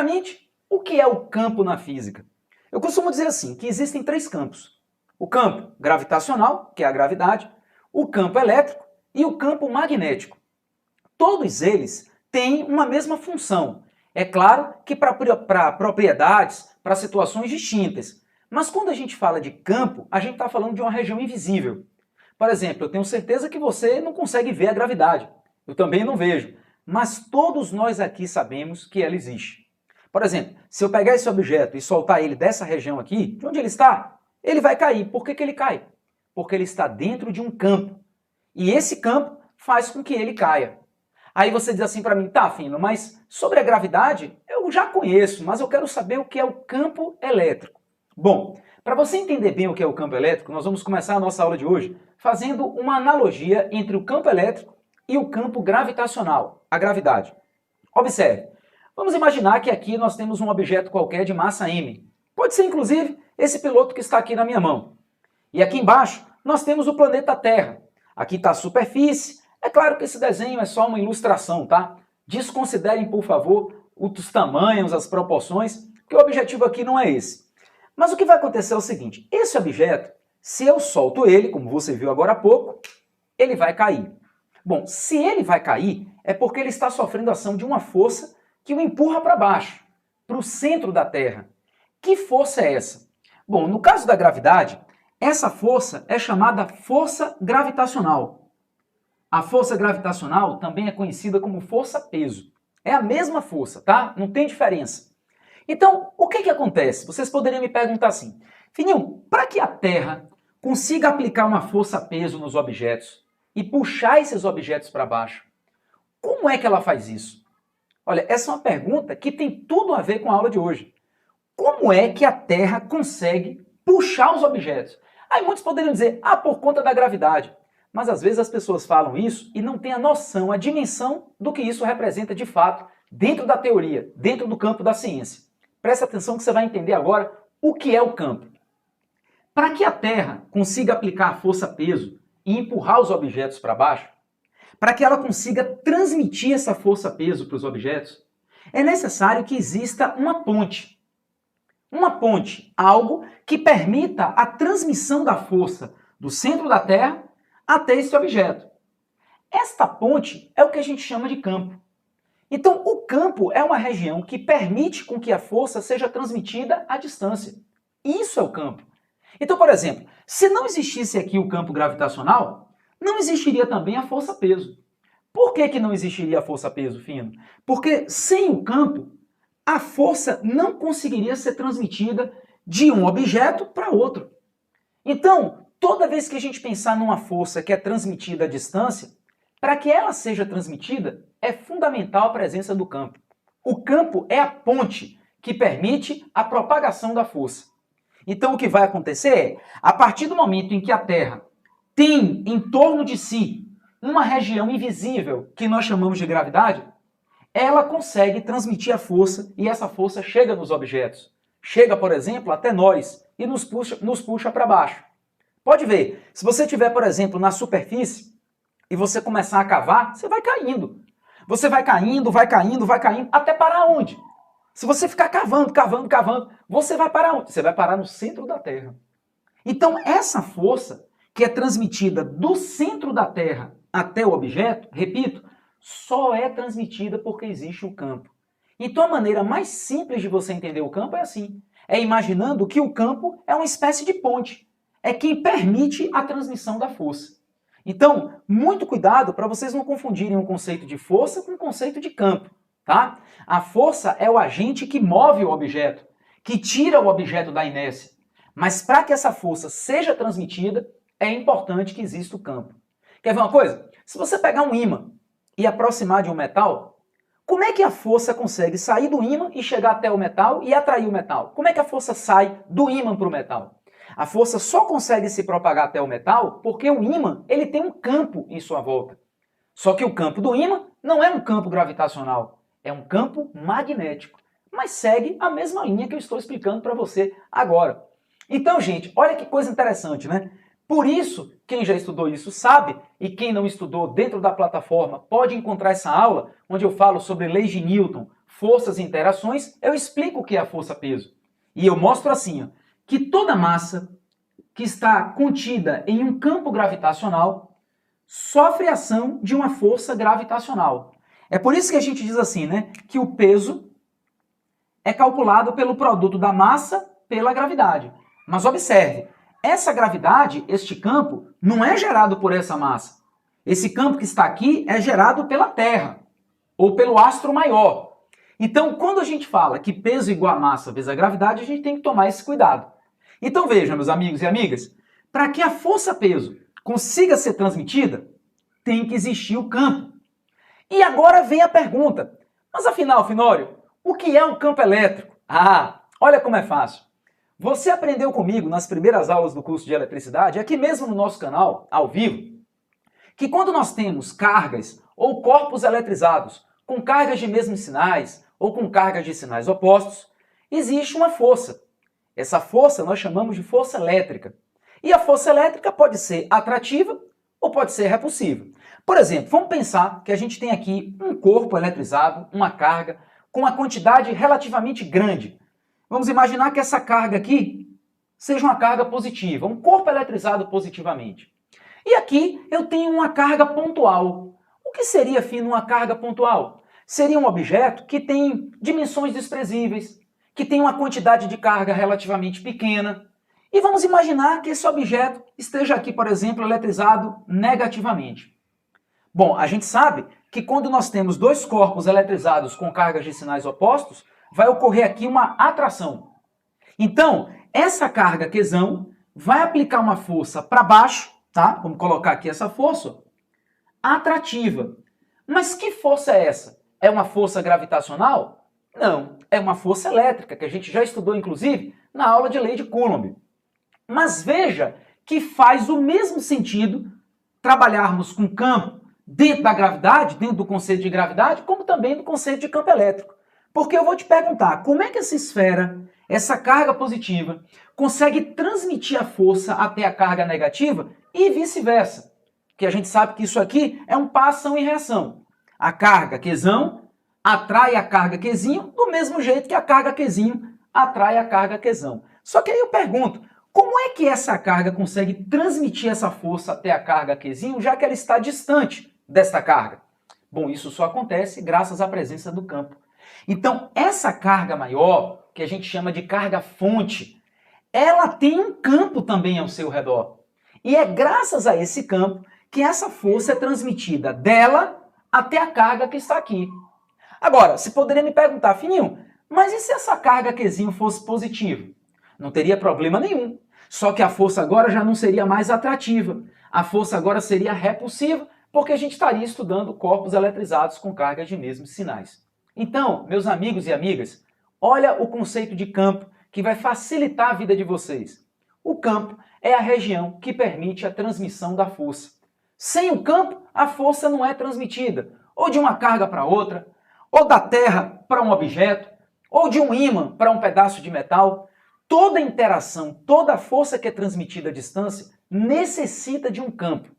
Primeiramente, o que é o campo na física? Eu costumo dizer assim, que existem três campos. O campo gravitacional, que é a gravidade, o campo elétrico e o campo magnético. Todos eles têm uma mesma função. É claro que para propriedades, para situações distintas. Mas quando a gente fala de campo, a gente está falando de uma região invisível. Por exemplo, eu tenho certeza que você não consegue ver a gravidade. Eu também não vejo. Mas todos nós aqui sabemos que ela existe. Por exemplo, se eu pegar esse objeto e soltar ele dessa região aqui, de onde ele está, ele vai cair. Por que ele cai? Porque ele está dentro de um campo. E esse campo faz com que ele caia. Aí você diz assim para mim, tá, Fino, mas sobre a gravidade eu já conheço, mas eu quero saber o que é o campo elétrico. Bom, para você entender bem o que é o campo elétrico, nós vamos começar a nossa aula de hoje fazendo uma analogia entre o campo elétrico e o campo gravitacional, a gravidade. Observe, vamos imaginar que aqui nós temos um objeto qualquer de massa m. Pode ser, inclusive, esse piloto que está aqui na minha mão. E aqui embaixo nós temos o planeta Terra. Aqui está a superfície. É claro que esse desenho é só uma ilustração, tá? Desconsiderem, por favor, os tamanhos, as proporções, porque o objetivo aqui não é esse. Mas o que vai acontecer é o seguinte, esse objeto, se eu solto ele, como você viu agora há pouco, ele vai cair. Bom, se ele vai cair, é porque ele está sofrendo a ação de uma força que o empurra para baixo, para o centro da Terra. Que força é essa? Bom, no caso da gravidade, essa força é chamada força gravitacional. A força gravitacional também é conhecida como força-peso. É a mesma força, tá? Não tem diferença. Então, o que acontece? Vocês poderiam me perguntar assim, Fininho, para que a Terra consiga aplicar uma força-peso nos objetos e puxar esses objetos para baixo, como é que ela faz isso? Olha, essa é uma pergunta que tem tudo a ver com a aula de hoje. Como é que a Terra consegue puxar os objetos? Aí muitos poderiam dizer, por conta da gravidade. Mas às vezes as pessoas falam isso e não têm a noção, a dimensão do que isso representa de fato dentro da teoria, dentro do campo da ciência. Presta atenção que você vai entender agora o que é o campo. Para que a Terra consiga aplicar a força-peso e empurrar os objetos para baixo, para que ela consiga transmitir essa força-peso para os objetos, é necessário que exista uma ponte. Uma ponte, algo que permita a transmissão da força do centro da Terra até esse objeto. Esta ponte é o que a gente chama de campo. Então, o campo é uma região que permite com que a força seja transmitida à distância. Isso é o campo. Então, por exemplo, se não existisse aqui o campo gravitacional, não existiria também a força-peso. Por que não existiria a força-peso, Fino? Porque sem o campo, a força não conseguiria ser transmitida de um objeto para outro. Então, toda vez que a gente pensar numa força que é transmitida à distância, para que ela seja transmitida, é fundamental a presença do campo. O campo é a ponte que permite a propagação da força. Então, o que vai acontecer é, a partir do momento em que a Terra tem em torno de si uma região invisível, que nós chamamos de gravidade, ela consegue transmitir a força e essa força chega nos objetos. Chega, por exemplo, até nós e nos puxa para baixo. Pode ver, se você estiver, por exemplo, na superfície e você começar a cavar, você vai caindo. Você vai caindo, vai caindo, vai caindo, até parar onde? Se você ficar cavando, cavando, cavando, você vai parar onde? Você vai parar no centro da Terra. Então, essa força que é transmitida do centro da Terra até o objeto, repito, só é transmitida porque existe o campo. Então, a maneira mais simples de você entender o campo é assim. É imaginando que o campo é uma espécie de ponte. É quem permite a transmissão da força. Então, muito cuidado para vocês não confundirem o conceito de força com o conceito de campo, tá? A força é o agente que move o objeto, que tira o objeto da inércia. Mas para que essa força seja transmitida, é importante que exista o campo. Quer ver uma coisa? Se você pegar um ímã e aproximar de um metal, como é que a força consegue sair do ímã e chegar até o metal e atrair o metal? Como é que a força sai do ímã para o metal? A força só consegue se propagar até o metal porque o ímã ele tem um campo em sua volta. Só que o campo do ímã não é um campo gravitacional, é um campo magnético. Mas segue a mesma linha que eu estou explicando para você agora. Então, gente, olha que coisa interessante, né? Por isso, quem já estudou isso sabe, e quem não estudou dentro da plataforma pode encontrar essa aula, onde eu falo sobre leis de Newton, forças e interações, eu explico o que é a força-peso. E eu mostro assim, ó, que toda massa que está contida em um campo gravitacional sofre ação de uma força gravitacional. É por isso que a gente diz assim, né, que o peso é calculado pelo produto da massa pela gravidade. Mas observe, essa gravidade, este campo, não é gerado por essa massa. Esse campo que está aqui é gerado pela Terra, ou pelo astro maior. Então, quando a gente fala que peso igual a massa vezes a gravidade, a gente tem que tomar esse cuidado. Então vejam, meus amigos e amigas, para que a força-peso consiga ser transmitida, tem que existir o campo. E agora vem a pergunta, mas afinal, Finório, o que é um campo elétrico? Ah, olha como é fácil. Você aprendeu comigo nas primeiras aulas do curso de eletricidade, aqui mesmo no nosso canal, ao vivo, que quando nós temos cargas ou corpos eletrizados com cargas de mesmos sinais ou com cargas de sinais opostos, existe uma força. Essa força nós chamamos de força elétrica. E a força elétrica pode ser atrativa ou pode ser repulsiva. Por exemplo, vamos pensar que a gente tem aqui um corpo eletrizado, uma carga, com uma quantidade relativamente grande. Vamos imaginar que essa carga aqui seja uma carga positiva, um corpo eletrizado positivamente. E aqui eu tenho uma carga pontual. O que seria, Fino, uma carga pontual? Seria um objeto que tem dimensões desprezíveis, que tem uma quantidade de carga relativamente pequena. E vamos imaginar que esse objeto esteja aqui, por exemplo, eletrizado negativamente. Bom, a gente sabe que quando nós temos dois corpos eletrizados com cargas de sinais opostos, vai ocorrer aqui uma atração. Então, essa carga Qzão vai aplicar uma força para baixo, tá? Vamos colocar aqui essa força, atrativa. Mas que força é essa? É uma força gravitacional? Não, é uma força elétrica, que a gente já estudou, inclusive, na aula de lei de Coulomb. Mas veja que faz o mesmo sentido trabalharmos com campo dentro da gravidade, dentro do conceito de gravidade, como também do conceito de campo elétrico. Porque eu vou te perguntar, como é que essa esfera, essa carga positiva, consegue transmitir a força até a carga negativa e vice-versa? Porque a gente sabe que isso aqui é um par ação e reação. A carga Qzão atrai a carga Qzinho do mesmo jeito que a carga Qzinho atrai a carga Qzão. Só que aí eu pergunto, como é que essa carga consegue transmitir essa força até a carga Qzinho, já que ela está distante desta carga? Bom, isso só acontece graças à presença do campo. Então, essa carga maior, que a gente chama de carga-fonte, ela tem um campo também ao seu redor. E é graças a esse campo que essa força é transmitida dela até a carga que está aqui. Agora, você poderia me perguntar, Fininho, mas e se essa carga Qzinho fosse positiva? Não teria problema nenhum. Só que a força agora já não seria mais atrativa. A força agora seria repulsiva, porque a gente estaria estudando corpos eletrizados com cargas de mesmos sinais. Então, meus amigos e amigas, olha o conceito de campo que vai facilitar a vida de vocês. O campo é a região que permite a transmissão da força. Sem o campo, a força não é transmitida, ou de uma carga para outra, ou da terra para um objeto, ou de um ímã para um pedaço de metal. Toda interação, toda força que é transmitida à distância necessita de um campo.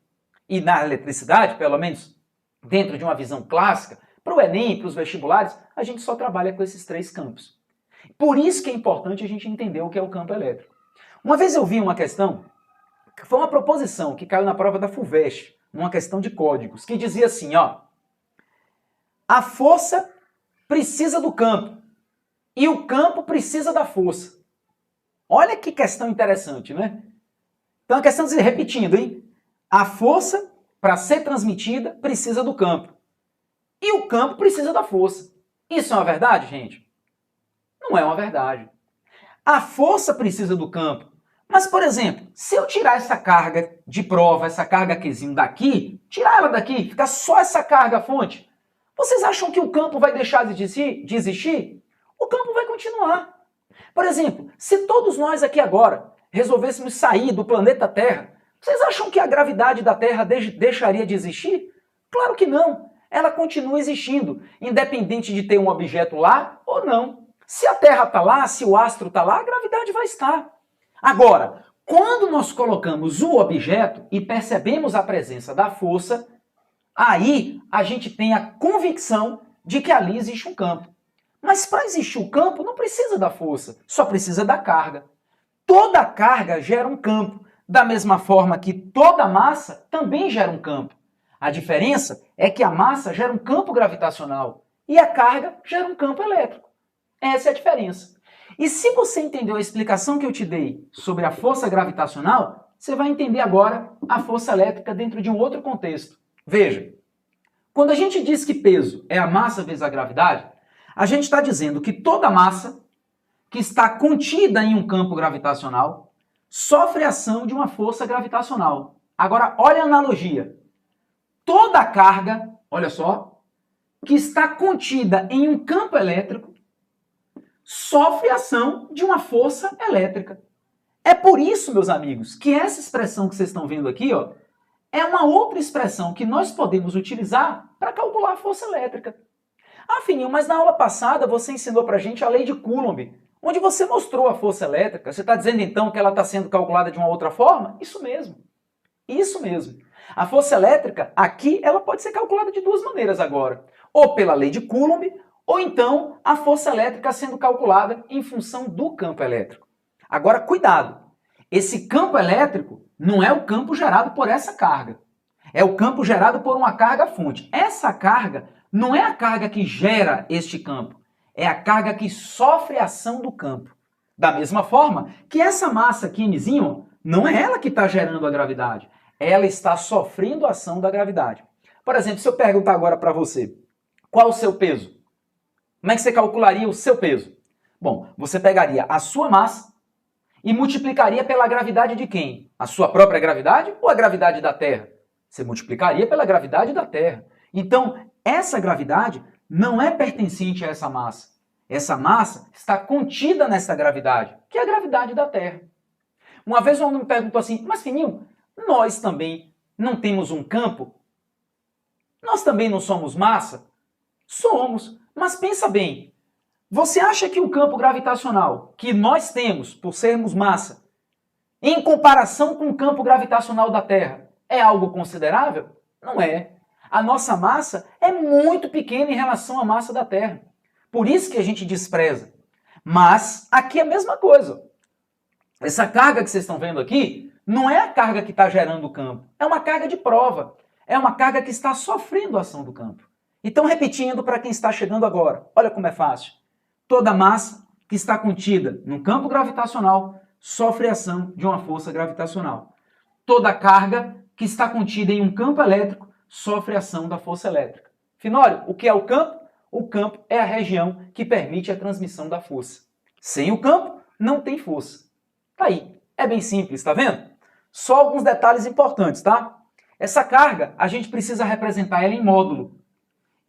E na eletricidade, pelo menos dentro de uma visão clássica, para o Enem, para os vestibulares, a gente só trabalha com esses três campos. Por isso que é importante a gente entender o que é o campo elétrico. Uma vez eu vi uma questão, que foi uma proposição que caiu na prova da FUVEST, numa questão de códigos, que dizia assim, ó, a força precisa do campo e o campo precisa da força. Olha que questão interessante, né? Então a questão se repetindo, hein? A força, para ser transmitida, precisa do campo. E o campo precisa da força. Isso é uma verdade, gente? Não é uma verdade. A força precisa do campo. Mas, por exemplo, se eu tirar essa carga de prova, essa carga Qzinho daqui, tirar ela daqui, ficar só essa carga fonte, vocês acham que o campo vai deixar de existir? O campo vai continuar. Por exemplo, se todos nós aqui agora resolvêssemos sair do planeta Terra, vocês acham que a gravidade da Terra deixaria de existir? Claro que não. Ela continua existindo, independente de ter um objeto lá ou não. Se a Terra está lá, se o astro está lá, a gravidade vai estar. Agora, Quando nós colocamos o objeto e percebemos a presença da força, aí a gente tem a convicção de que ali existe um campo. Mas para existir o campo não precisa da força, só precisa da carga. Toda carga gera um campo, da mesma forma que toda massa também gera um campo. A diferença é que a massa gera um campo gravitacional e a carga gera um campo elétrico. Essa é a diferença. E se você entendeu a explicação que eu te dei sobre a força gravitacional, você vai entender agora a força elétrica dentro de um outro contexto. Veja, quando a gente diz que peso é a massa vezes a gravidade, a gente está dizendo que toda massa que está contida em um campo gravitacional sofre ação de uma força gravitacional. Agora, olha a analogia. Toda carga, olha só, que está contida em um campo elétrico sofre ação de uma força elétrica. É por isso, meus amigos, que essa expressão que vocês estão vendo aqui, ó, é uma outra expressão que nós podemos utilizar para calcular a força elétrica. Ah, Fininho, mas na aula passada você ensinou para a gente a lei de Coulomb, onde você mostrou a força elétrica. Você está dizendo então que ela está sendo calculada de uma outra forma? Isso mesmo. Isso mesmo. A força elétrica, aqui, ela pode ser calculada de duas maneiras agora. Ou pela lei de Coulomb, ou então a força elétrica sendo calculada em função do campo elétrico. Agora, cuidado! Esse campo elétrico não é o campo gerado por essa carga. É o campo gerado por uma carga-fonte. Essa carga não é a carga que gera este campo. É a carga que sofre a ação do campo. Da mesma forma que essa massa aqui, Mzinho, não é ela que está gerando a gravidade. Ela está sofrendo a ação da gravidade. Por exemplo, se eu perguntar agora para você, qual o seu peso? Como é que você calcularia o seu peso? Bom, você pegaria a sua massa e multiplicaria pela gravidade de quem? A sua própria gravidade ou a gravidade da Terra? Você multiplicaria pela gravidade da Terra. Então, essa gravidade não é pertencente a essa massa. Essa massa está contida nessa gravidade, que é a gravidade da Terra. Uma vez um aluno me perguntou assim, mas Fininho, nós também não temos um campo? Nós também não somos massa? Somos, mas pensa bem, você acha que o campo gravitacional que nós temos por sermos massa, em comparação com o campo gravitacional da Terra, é algo considerável? Não é. A nossa massa é muito pequena em relação à massa da Terra. Por isso que a gente despreza. Mas aqui é a mesma coisa. Essa carga que vocês estão vendo aqui não é a carga que está gerando o campo. É uma carga de prova. É uma carga que está sofrendo a ação do campo. Então, repetindo para quem está chegando agora, olha como é fácil. Toda massa que está contida no campo gravitacional sofre a ação de uma força gravitacional. Toda carga que está contida em um campo elétrico sofre a ação da força elétrica. Finório, o que é o campo? O campo é a região que permite a transmissão da força. Sem o campo, não tem força. Tá aí. É bem simples, tá vendo? Só alguns detalhes importantes, tá? Essa carga, a gente precisa representar ela em módulo.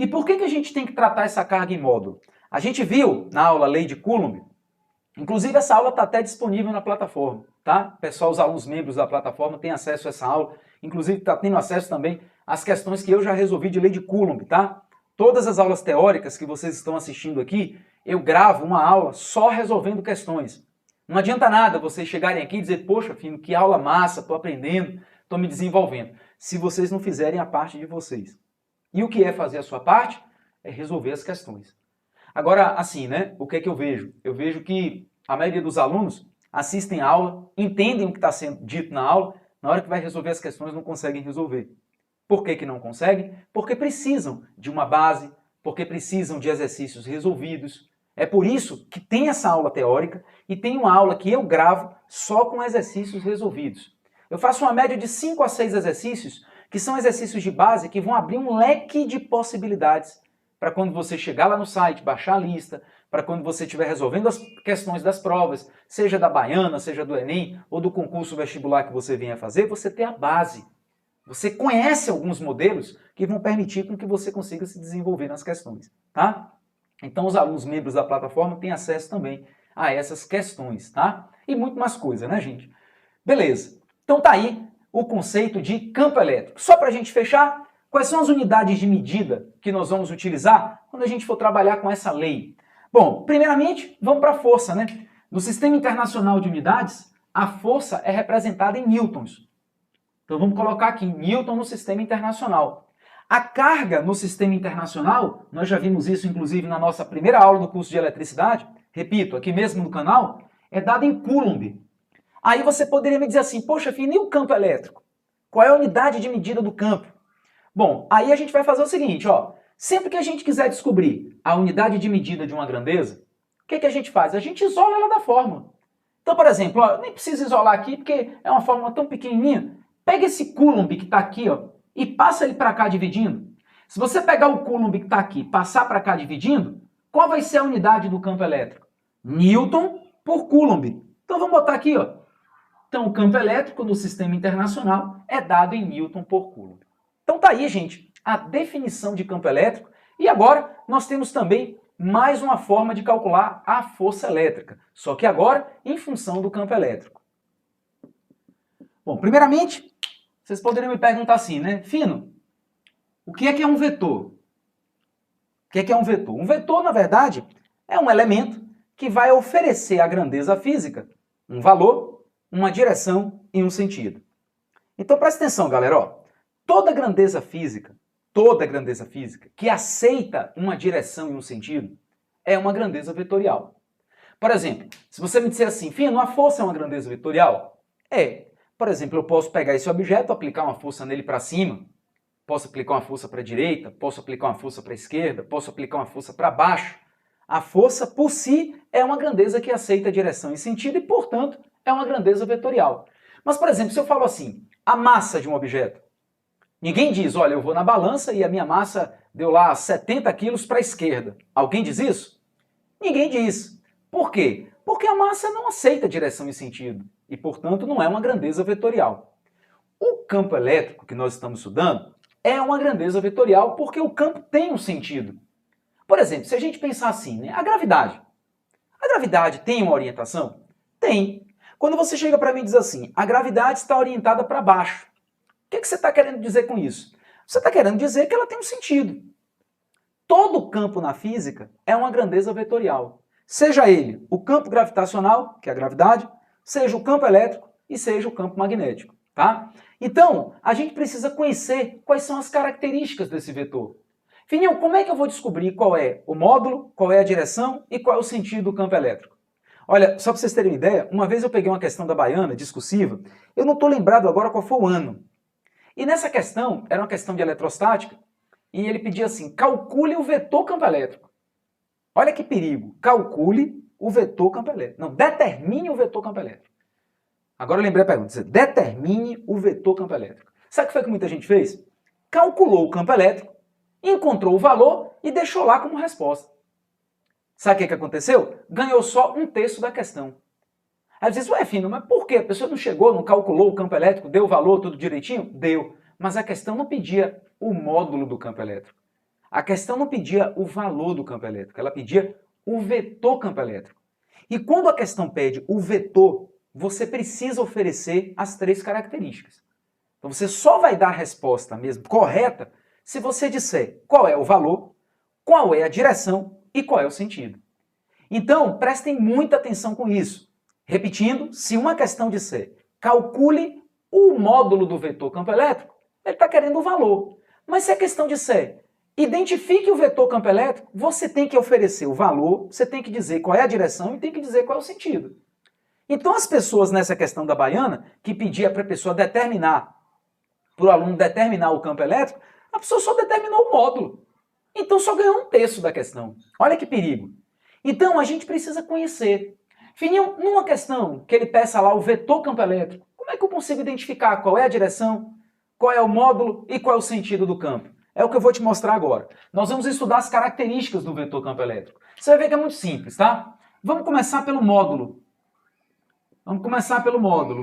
E por que a gente tem que tratar essa carga em módulo? A gente viu na aula Lei de Coulomb, inclusive essa aula está até disponível na plataforma, tá? Pessoal, os alunos membros da plataforma têm acesso a essa aula, inclusive está tendo acesso também às questões que eu já resolvi de Lei de Coulomb, tá? Todas as aulas teóricas que vocês estão assistindo aqui, eu gravo uma aula só resolvendo questões. Não adianta nada vocês chegarem aqui e dizer, poxa, filho, que aula massa, estou aprendendo, estou me desenvolvendo, se vocês não fizerem a parte de vocês. E o que é fazer a sua parte? É resolver as questões. Agora, assim, né? O que é que eu vejo? Eu vejo que a maioria dos alunos assistem a aula, entendem o que está sendo dito na aula, na hora que vai resolver as questões não conseguem resolver. Por que não conseguem? Porque precisam de uma base, porque precisam de exercícios resolvidos. É por isso que tem essa aula teórica e tem uma aula que eu gravo só com exercícios resolvidos. Eu faço uma média de 5 a 6 exercícios, que são exercícios de base que vão abrir um leque de possibilidades para quando você chegar lá no site, baixar a lista, para quando você estiver resolvendo as questões das provas, seja da Baiana, seja do Enem, ou do concurso vestibular que você venha fazer, você ter a base. Você conhece alguns modelos que vão permitir com que você consiga se desenvolver nas questões, tá? Então os alunos membros da plataforma têm acesso também a essas questões, tá? E muito mais coisa, né, gente? Beleza. Então tá aí o conceito de campo elétrico. Só para a gente fechar, quais são as unidades de medida que nós vamos utilizar quando a gente for trabalhar com essa lei? Bom, primeiramente, vamos para a força, né? No Sistema Internacional de Unidades, a força é representada em newtons. Então vamos colocar aqui newton no sistema internacional. A carga no sistema internacional, nós já vimos isso inclusive na nossa primeira aula do curso de eletricidade, repito, aqui mesmo no canal, é dada em coulomb. Aí você poderia me dizer assim, poxa, filho, e o campo elétrico? Qual é a unidade de medida do campo? Bom, aí a gente vai fazer o seguinte, ó. Sempre que a gente quiser descobrir a unidade de medida de uma grandeza, o que a gente faz? A gente isola ela da fórmula. Então, por exemplo, ó, nem precisa isolar aqui porque é uma fórmula tão pequenininha. Pega esse coulomb que está aqui, ó, e passa ele para cá dividindo. Se você pegar o coulomb que está aqui e passar para cá dividindo, qual vai ser a unidade do campo elétrico? Newton por coulomb. Então vamos botar aqui, ó. Então o campo elétrico no sistema internacional é dado em Newton por coulomb. Então tá aí, gente, a definição de campo elétrico. E agora nós temos também mais uma forma de calcular a força elétrica, só que agora em função do campo elétrico. Bom, primeiramente, vocês poderiam me perguntar assim, né? Fino, o que é um vetor? O que é um vetor? Um vetor, na verdade, é um elemento que vai oferecer à grandeza física um valor, uma direção e um sentido. Então presta atenção, galera, ó. Toda grandeza física que aceita uma direção e um sentido é uma grandeza vetorial. Por exemplo, se você me disser assim, Fino, a força é uma grandeza vetorial? É. Por exemplo, eu posso pegar esse objeto, aplicar uma força nele para cima, posso aplicar uma força para a direita, posso aplicar uma força para a esquerda, posso aplicar uma força para baixo. A força, por si, é uma grandeza que aceita direção e sentido e, portanto, é uma grandeza vetorial. Mas, por exemplo, se eu falo assim, a massa de um objeto, ninguém diz, olha, eu vou na balança e a minha massa deu lá 70 quilos para a esquerda. Alguém diz isso? Ninguém diz. Por quê? Porque a massa não aceita direção e sentido e, portanto, não é uma grandeza vetorial. O campo elétrico que nós estamos estudando é uma grandeza vetorial porque o campo tem um sentido. Por exemplo, se a gente pensar assim, né, a gravidade. A gravidade tem uma orientação? Tem. Quando você chega para mim e diz assim, a gravidade está orientada para baixo. O que você está querendo dizer com isso? Você está querendo dizer que ela tem um sentido. Todo campo na física é uma grandeza vetorial. Seja ele o campo gravitacional, que é a gravidade, seja o campo elétrico e seja o campo magnético. Tá? Então, a gente precisa conhecer quais são as características desse vetor. Fininho, como é que eu vou descobrir qual é o módulo, qual é a direção e qual é o sentido do campo elétrico? Olha, só para vocês terem uma ideia, uma vez eu peguei uma questão da Baiana, discursiva, eu não estou lembrado agora qual foi o ano. E nessa questão, era uma questão de eletrostática, e ele pedia assim, calcule o vetor campo elétrico. Olha que perigo, calcule o vetor campo elétrico. Não, determine o vetor campo elétrico. Agora eu lembrei a pergunta, determine o vetor campo elétrico. Sabe o que foi que muita gente fez? Calculou o campo elétrico, encontrou o valor e deixou lá como resposta. Sabe o que aconteceu? Ganhou só 1/3 da questão. Aí você diz, ué, Fino, mas por quê? A pessoa não chegou, não calculou o campo elétrico, deu o valor tudo direitinho? Deu. Mas a questão não pedia o módulo do campo elétrico. A questão não pedia o valor do campo elétrico, ela pedia o vetor campo elétrico. E quando a questão pede o vetor, você precisa oferecer as 3 características. Então você só vai dar a resposta mesmo correta se você disser qual é o valor, qual é a direção e qual é o sentido. Então, prestem muita atenção com isso. Repetindo, se uma questão disser calcule o módulo do vetor campo elétrico, ele está querendo o valor. Mas se a questão disser identifique o vetor campo elétrico, você tem que oferecer o valor, você tem que dizer qual é a direção e tem que dizer qual é o sentido. Então as pessoas nessa questão da Baiana, que pedia para a pessoa determinar, para o aluno determinar o campo elétrico, a pessoa só determinou o módulo. Então só ganhou 1/3 da questão. Olha que perigo. Então a gente precisa conhecer. Fininho, numa questão que ele peça lá o vetor campo elétrico, como é que eu consigo identificar qual é a direção, qual é o módulo e qual é o sentido do campo? É o que eu vou te mostrar agora. Nós vamos estudar as características do vetor campo elétrico. Você vai ver que é muito simples, tá? Vamos começar pelo módulo.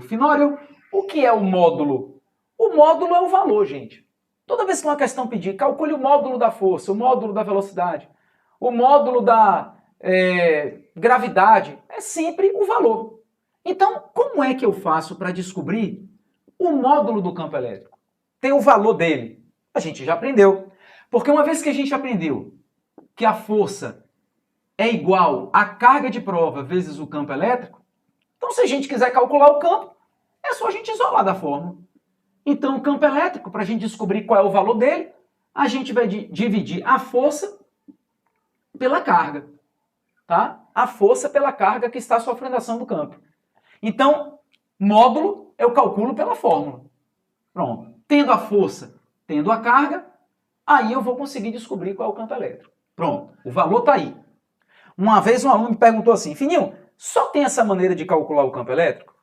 Finório, o que é o módulo? O módulo é o valor, gente. Toda vez que uma questão pedir, calcule o módulo da força, o módulo da velocidade, o módulo da gravidade, é sempre o valor. Então, como é que eu faço para descobrir o módulo do campo elétrico? Tem o valor dele. A gente já aprendeu. Porque uma vez que a gente aprendeu que a força é igual à carga de prova vezes o campo elétrico, Então, se a gente quiser calcular o campo, é só a gente isolar da fórmula. Então, o campo elétrico, para a gente descobrir qual é o valor dele, a gente vai dividir a força pela carga, tá? A força pela carga que está sofrendo a ação do campo. Então, módulo eu calculo pela fórmula. Pronto. Tendo a força, tendo a carga, aí eu vou conseguir descobrir qual é o campo elétrico. Pronto. O valor está aí. Uma vez um aluno me perguntou assim, Fininho, só tem essa maneira de calcular o campo elétrico?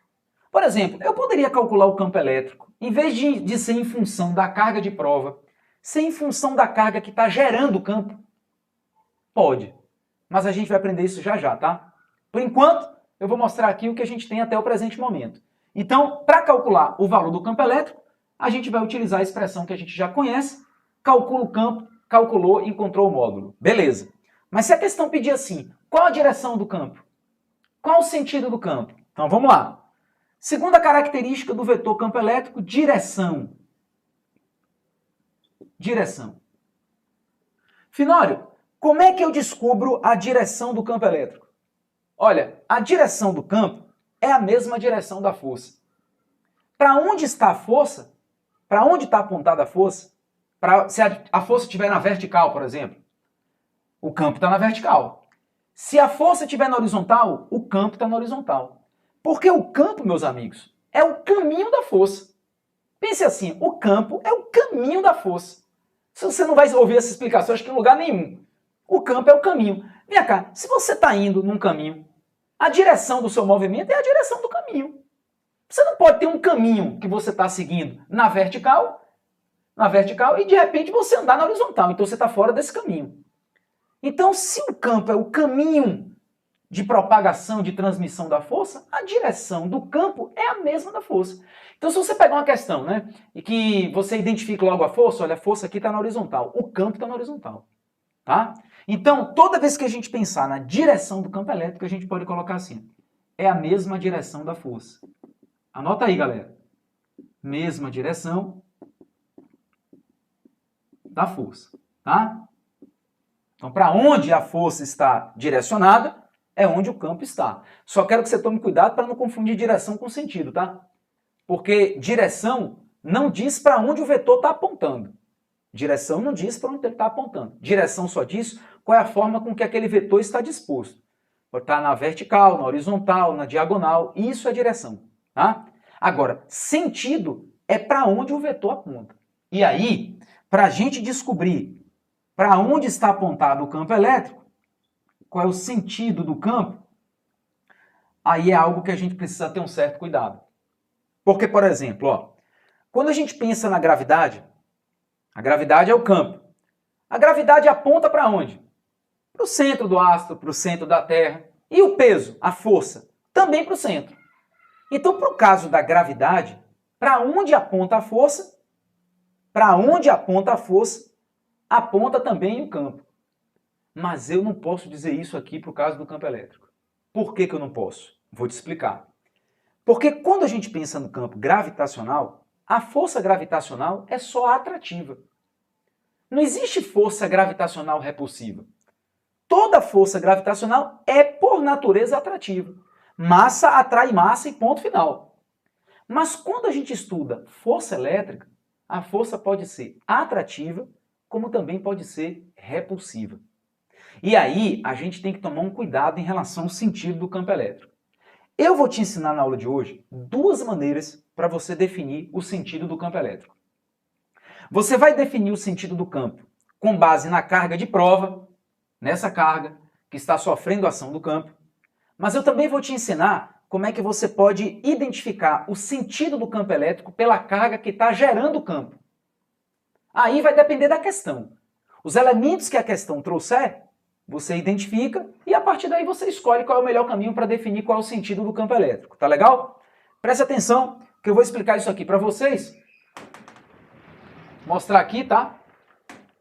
Por exemplo, eu poderia calcular o campo elétrico, em vez de ser em função da carga de prova, ser em função da carga que está gerando o campo? Pode. Mas a gente vai aprender isso já já, tá? Por enquanto, eu vou mostrar aqui o que a gente tem até o presente momento. Então, para calcular o valor do campo elétrico, a gente vai utilizar a expressão que a gente já conhece, calcula o campo, calculou e encontrou o módulo. Beleza. Mas se a questão pedir assim, qual a direção do campo? Qual o sentido do campo? Então vamos lá. Segunda característica do vetor campo elétrico, direção. Direção. Finório, como é que eu descubro a direção do campo elétrico? Olha, a direção do campo é a mesma direção da força. Para onde está a força? Para onde está apontada a força? Se a força estiver na vertical, por exemplo, o campo está na vertical. Se a força estiver na horizontal, o campo está na horizontal. Porque o campo, meus amigos, é o caminho da força. Pense assim, o campo é o caminho da força. Se você não vai ouvir essa explicação, acho que em lugar nenhum. O campo é o caminho. Vem cá, se você está indo num caminho, a direção do seu movimento é a direção do caminho. Você não pode ter um caminho que você está seguindo na vertical e de repente você andar na horizontal. Então você está fora desse caminho. Então, se o campo é o caminho de propagação, de transmissão da força, a direção do campo é a mesma da força. Então, se você pegar uma questão, né, e que você identifica logo a força, olha, a força aqui está na horizontal, o campo está na horizontal, tá? Então, toda vez que a gente pensar na direção do campo elétrico, a gente pode colocar assim, é a mesma direção da força. Anota aí, galera. Mesma direção da força, tá? Então, para onde a força está direcionada, é onde o campo está. Só quero que você tome cuidado para não confundir direção com sentido, tá? Porque direção não diz para onde o vetor está apontando. Direção não diz para onde ele está apontando. Direção só diz qual é a forma com que aquele vetor está disposto. Pode estar na vertical, na horizontal, na diagonal. Isso é direção, tá? Agora, sentido é para onde o vetor aponta. E aí, para a gente descobrir para onde está apontado o campo elétrico, qual é o sentido do campo, aí é algo que a gente precisa ter um certo cuidado. Porque, por exemplo, ó, quando a gente pensa na gravidade, a gravidade é o campo. A gravidade aponta para onde? Para o centro do astro, para o centro da Terra. E o peso, a força, também para o centro. Então, para o caso da gravidade, para onde aponta a força? Para onde aponta a força, aponta também o campo. Mas eu não posso dizer isso aqui para o caso do campo elétrico. Por que que eu não posso? Vou te explicar. Porque quando a gente pensa no campo gravitacional, a força gravitacional é só atrativa. Não existe força gravitacional repulsiva. Toda força gravitacional é, por natureza, atrativa. Massa atrai massa e ponto final. Mas quando a gente estuda força elétrica, a força pode ser atrativa, como também pode ser repulsiva. E aí, a gente tem que tomar um cuidado em relação ao sentido do campo elétrico. Eu vou te ensinar na aula de hoje duas maneiras para você definir o sentido do campo elétrico. Você vai definir o sentido do campo com base na carga de prova, nessa carga que está sofrendo a ação do campo, mas eu também vou te ensinar como é que você pode identificar o sentido do campo elétrico pela carga que está gerando o campo. Aí vai depender da questão. Os elementos que a questão trouxer, você identifica e a partir daí você escolhe qual é o melhor caminho para definir qual é o sentido do campo elétrico. Tá legal? Preste atenção que eu vou explicar isso aqui para vocês. Mostrar aqui, tá?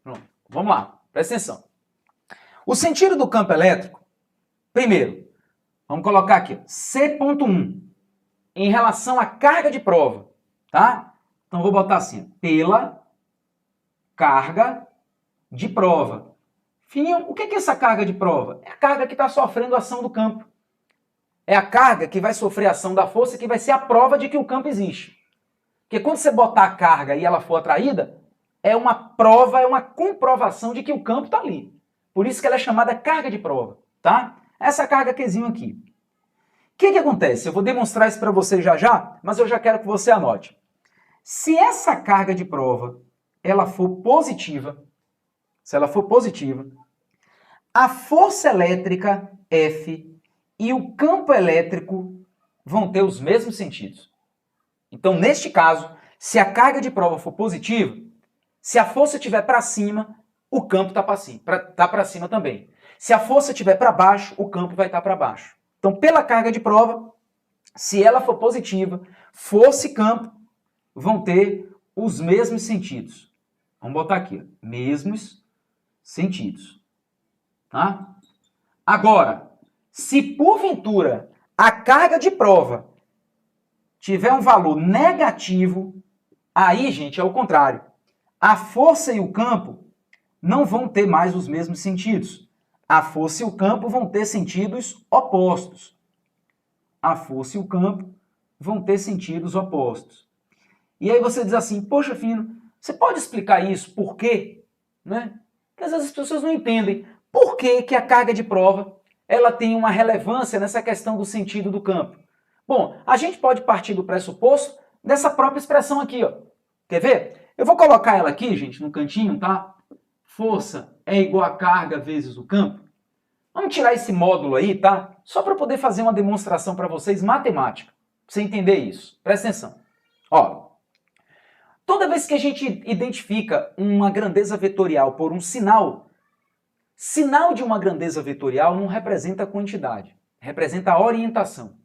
Pronto. Vamos lá. Presta atenção. O sentido do campo elétrico, primeiro, vamos colocar aqui, C.1, em relação à carga de prova, tá? Então vou botar assim, pela carga de prova. Fininho, o que é essa carga de prova? É a carga que está sofrendo a ação do campo. É a carga que vai sofrer a ação da força que vai ser a prova de que o campo existe. Porque quando você botar a carga e ela for atraída, é uma prova, é uma comprovação de que o campo está ali. Por isso que ela é chamada carga de prova, tá? Essa carga Qzinho aqui. O que acontece? Eu vou demonstrar isso para você já, mas eu já quero que você anote. Se essa carga de prova ela for positiva, se ela for positiva, a força elétrica F e o campo elétrico vão ter os mesmos sentidos. Então, neste caso, se a carga de prova for positiva, se a força estiver para cima, o campo está para cima também. Se a força estiver para baixo, o campo vai estar para baixo. Então, pela carga de prova, se ela for positiva, força e campo vão ter os mesmos sentidos. Vamos botar aqui, ó, mesmos sentidos. Tá? Agora, se porventura a carga de prova tiver um valor negativo, aí, gente, é o contrário. A força e o campo não vão ter mais os mesmos sentidos. A força e o campo vão ter sentidos opostos. A força e o campo vão ter sentidos opostos. E aí você diz assim, poxa, Fino, você pode explicar isso? Por quê? Né? Porque às vezes as pessoas não entendem por que a carga de prova ela tem uma relevância nessa questão do sentido do campo. Bom, a gente pode partir do pressuposto dessa própria expressão aqui, ó. Quer ver? Eu vou colocar ela aqui, gente, no cantinho, tá? Força é igual a carga vezes o campo. Vamos tirar esse módulo aí, tá? Só para poder fazer uma demonstração para vocês matemática. Pra você entender isso. Presta atenção. Ó, toda vez que a gente identifica uma grandeza vetorial por um sinal, sinal de uma grandeza vetorial não representa a quantidade, representa a orientação.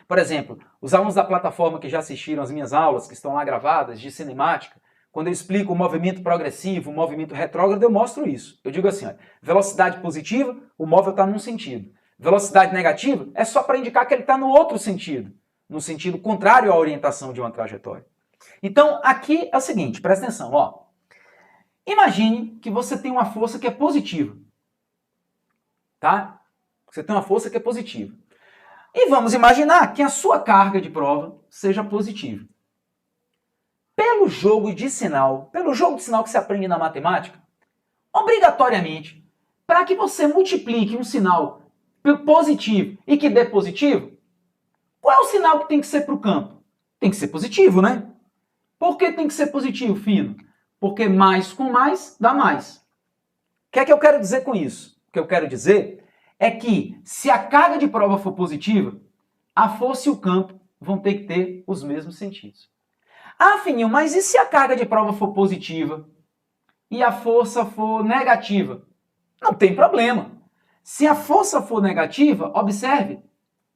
Por exemplo, os alunos da plataforma que já assistiram às minhas aulas, que estão lá gravadas, de cinemática, quando eu explico o movimento progressivo, o movimento retrógrado, eu mostro isso. Eu digo assim, ó, velocidade positiva, o móvel está num sentido. Velocidade negativa é só para indicar que ele está no outro sentido, no sentido contrário à orientação de uma trajetória. Então, aqui é o seguinte, presta atenção, ó. Imagine que você tem uma força que é positiva, tá? Você tem uma força que é positiva. E vamos imaginar que a sua carga de prova seja positiva. Pelo jogo de sinal que se aprende na matemática, obrigatoriamente, para que você multiplique um sinal positivo e que dê positivo, qual é o sinal que tem que ser para o campo? Tem que ser positivo, né? Por que tem que ser positivo, Fino? Porque mais com mais dá mais. O que é que eu quero dizer com isso? O que eu quero dizer é que se a carga de prova for positiva, a força e o campo vão ter que ter os mesmos sentidos. Ah, Fininho, mas e se a carga de prova for positiva e a força for negativa? Não tem problema. Se a força for negativa, observe,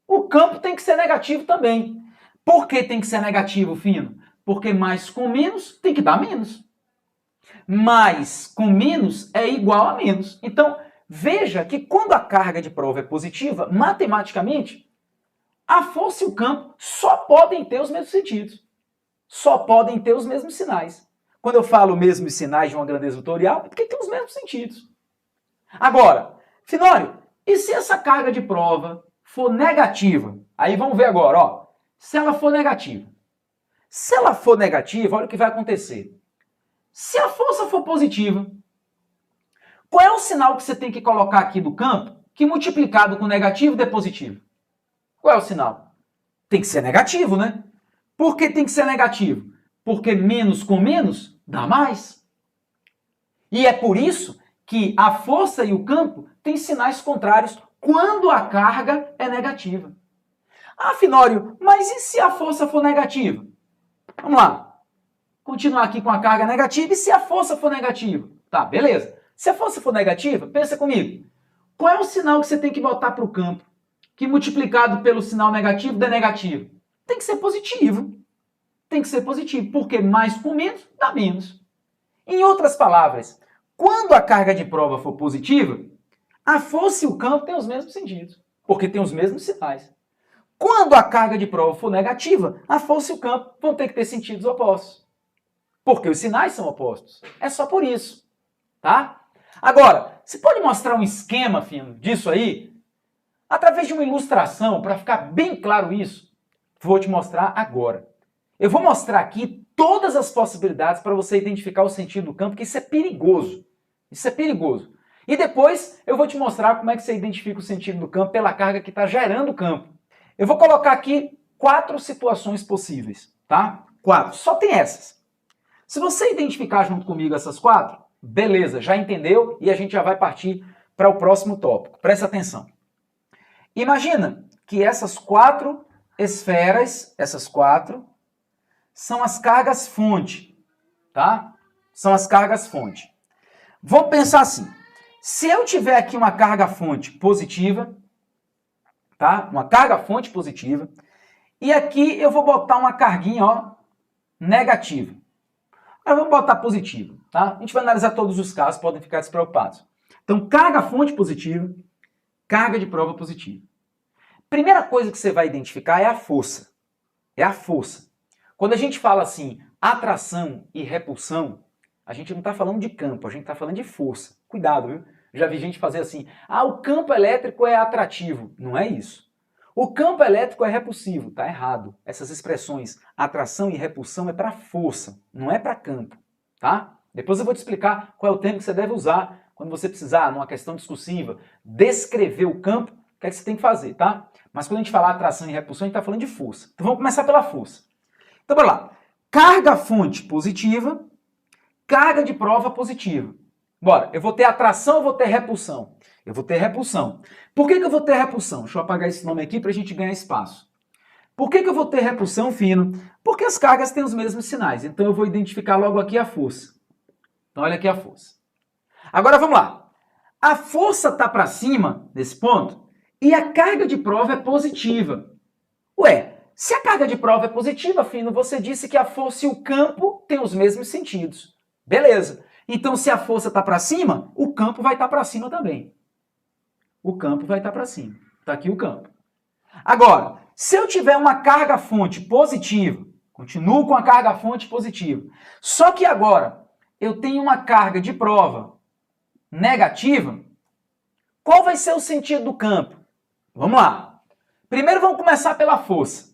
o campo tem que ser negativo também. Por que tem que ser negativo, Fino? Porque mais com menos tem que dar menos. Mais com menos é igual a menos. Então, veja que quando a carga de prova é positiva, matematicamente, a força e o campo só podem ter os mesmos sentidos. Só podem ter os mesmos sinais. Quando eu falo mesmos sinais de uma grandeza vetorial, é porque tem os mesmos sentidos. Agora, Finório, e se essa carga de prova for negativa? Aí vamos ver agora, ó. Se ela for negativa. Se ela for negativa, olha o que vai acontecer. Se a força for positiva, qual é o sinal que você tem que colocar aqui do campo que multiplicado com negativo dê positivo? Qual é o sinal? Tem que ser negativo, né? Por que tem que ser negativo? Porque menos com menos dá mais. E é por isso que a força e o campo têm sinais contrários quando a carga é negativa. Ah, Finório, mas e se a força for negativa? Vamos lá. Continuar aqui com a carga negativa. E se a força for negativa? Tá, beleza. Se a força for negativa, pensa comigo. Qual é o sinal que você tem que botar para o campo que multiplicado pelo sinal negativo dê negativo? Tem que ser positivo. Tem que ser positivo, porque mais com menos dá menos. Em outras palavras, quando a carga de prova for positiva, a força e o campo têm os mesmos sentidos, porque tem os mesmos sinais. Quando a carga de prova for negativa, a força e o campo vão ter que ter sentidos opostos, porque os sinais são opostos. É só por isso, tá? Agora, você pode mostrar um esquema, Fino, disso aí? Através de uma ilustração, para ficar bem claro isso, vou te mostrar agora. Eu vou mostrar aqui todas as possibilidades para você identificar o sentido do campo, que isso é perigoso. Isso é perigoso. E depois eu vou te mostrar como é que você identifica o sentido do campo pela carga que está gerando o campo. Eu vou colocar aqui 4 situações possíveis, tá? 4. Só tem essas. Se você identificar junto comigo essas 4, beleza, já entendeu e a gente já vai partir para o próximo tópico. Presta atenção. Imagina que essas 4 esferas, essas 4, são as cargas fonte, tá? São as cargas fonte. Vou pensar assim, se eu tiver aqui uma carga fonte positiva, tá? Uma carga fonte positiva, e aqui eu vou botar uma carguinha, ó, negativa. Agora vamos botar positiva, tá? A gente vai analisar todos os casos, podem ficar despreocupados. Então, carga fonte positiva, carga de prova positiva. Primeira coisa que você vai identificar é a força. É a força. Quando a gente fala assim, atração e repulsão, a gente não está falando de campo, a gente está falando de força. Cuidado, viu? Já vi gente fazer assim, o campo elétrico é atrativo. Não é isso. O campo elétrico é repulsivo. Tá errado. Essas expressões, atração e repulsão, é para força, não é para campo, tá? Depois eu vou te explicar qual é o termo que você deve usar quando você precisar, numa questão discursiva, descrever o campo, o que é que você tem que fazer, tá? Mas quando a gente falar atração e repulsão, a gente está falando de força. Então vamos começar pela força. Então, bora lá. Carga fonte positiva, carga de prova positiva. Bora, eu vou ter atração ou vou ter repulsão? Eu vou ter repulsão. Por que eu vou ter repulsão? Deixa eu apagar esse nome aqui para a gente ganhar espaço. Por que eu vou ter repulsão, Fino? Porque as cargas têm os mesmos sinais. Então eu vou identificar logo aqui a força. Então olha aqui a força. Agora vamos lá. A força está para cima, nesse ponto, e a carga de prova é positiva. Ué, se a carga de prova é positiva, Fino, você disse que a força e o campo têm os mesmos sentidos. Beleza. Então, se a força está para cima, o campo vai estar para cima também. O campo vai estar para cima. Está aqui o campo. Agora, se eu tiver uma carga fonte positiva, continuo com a carga fonte positiva, só que agora eu tenho uma carga de prova negativa, qual vai ser o sentido do campo? Vamos lá. Primeiro vamos começar pela força.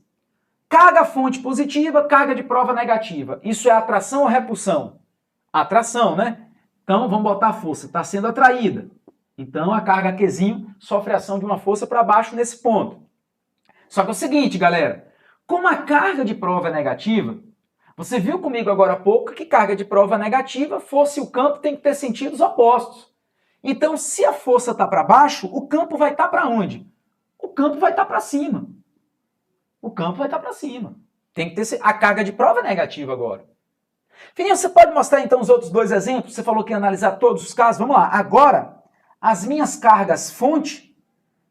Carga fonte positiva, carga de prova negativa. Isso é atração ou repulsão? Atração, né? Então vamos botar a força. Está sendo atraída. Então a carga Qzinho sofre ação de uma força para baixo nesse ponto. Só que é o seguinte, galera. Como a carga de prova é negativa, você viu comigo agora há pouco que carga de prova negativa, força e o campo tem que ter sentidos opostos. Então, se a força está para baixo, o campo vai estar para onde? O campo vai estar para cima. O campo vai estar para cima. Tem que ter a carga de prova negativa agora. Fininho, você pode mostrar então os outros 2 exemplos? Você falou que ia analisar todos os casos. Vamos lá. Agora, as minhas cargas fonte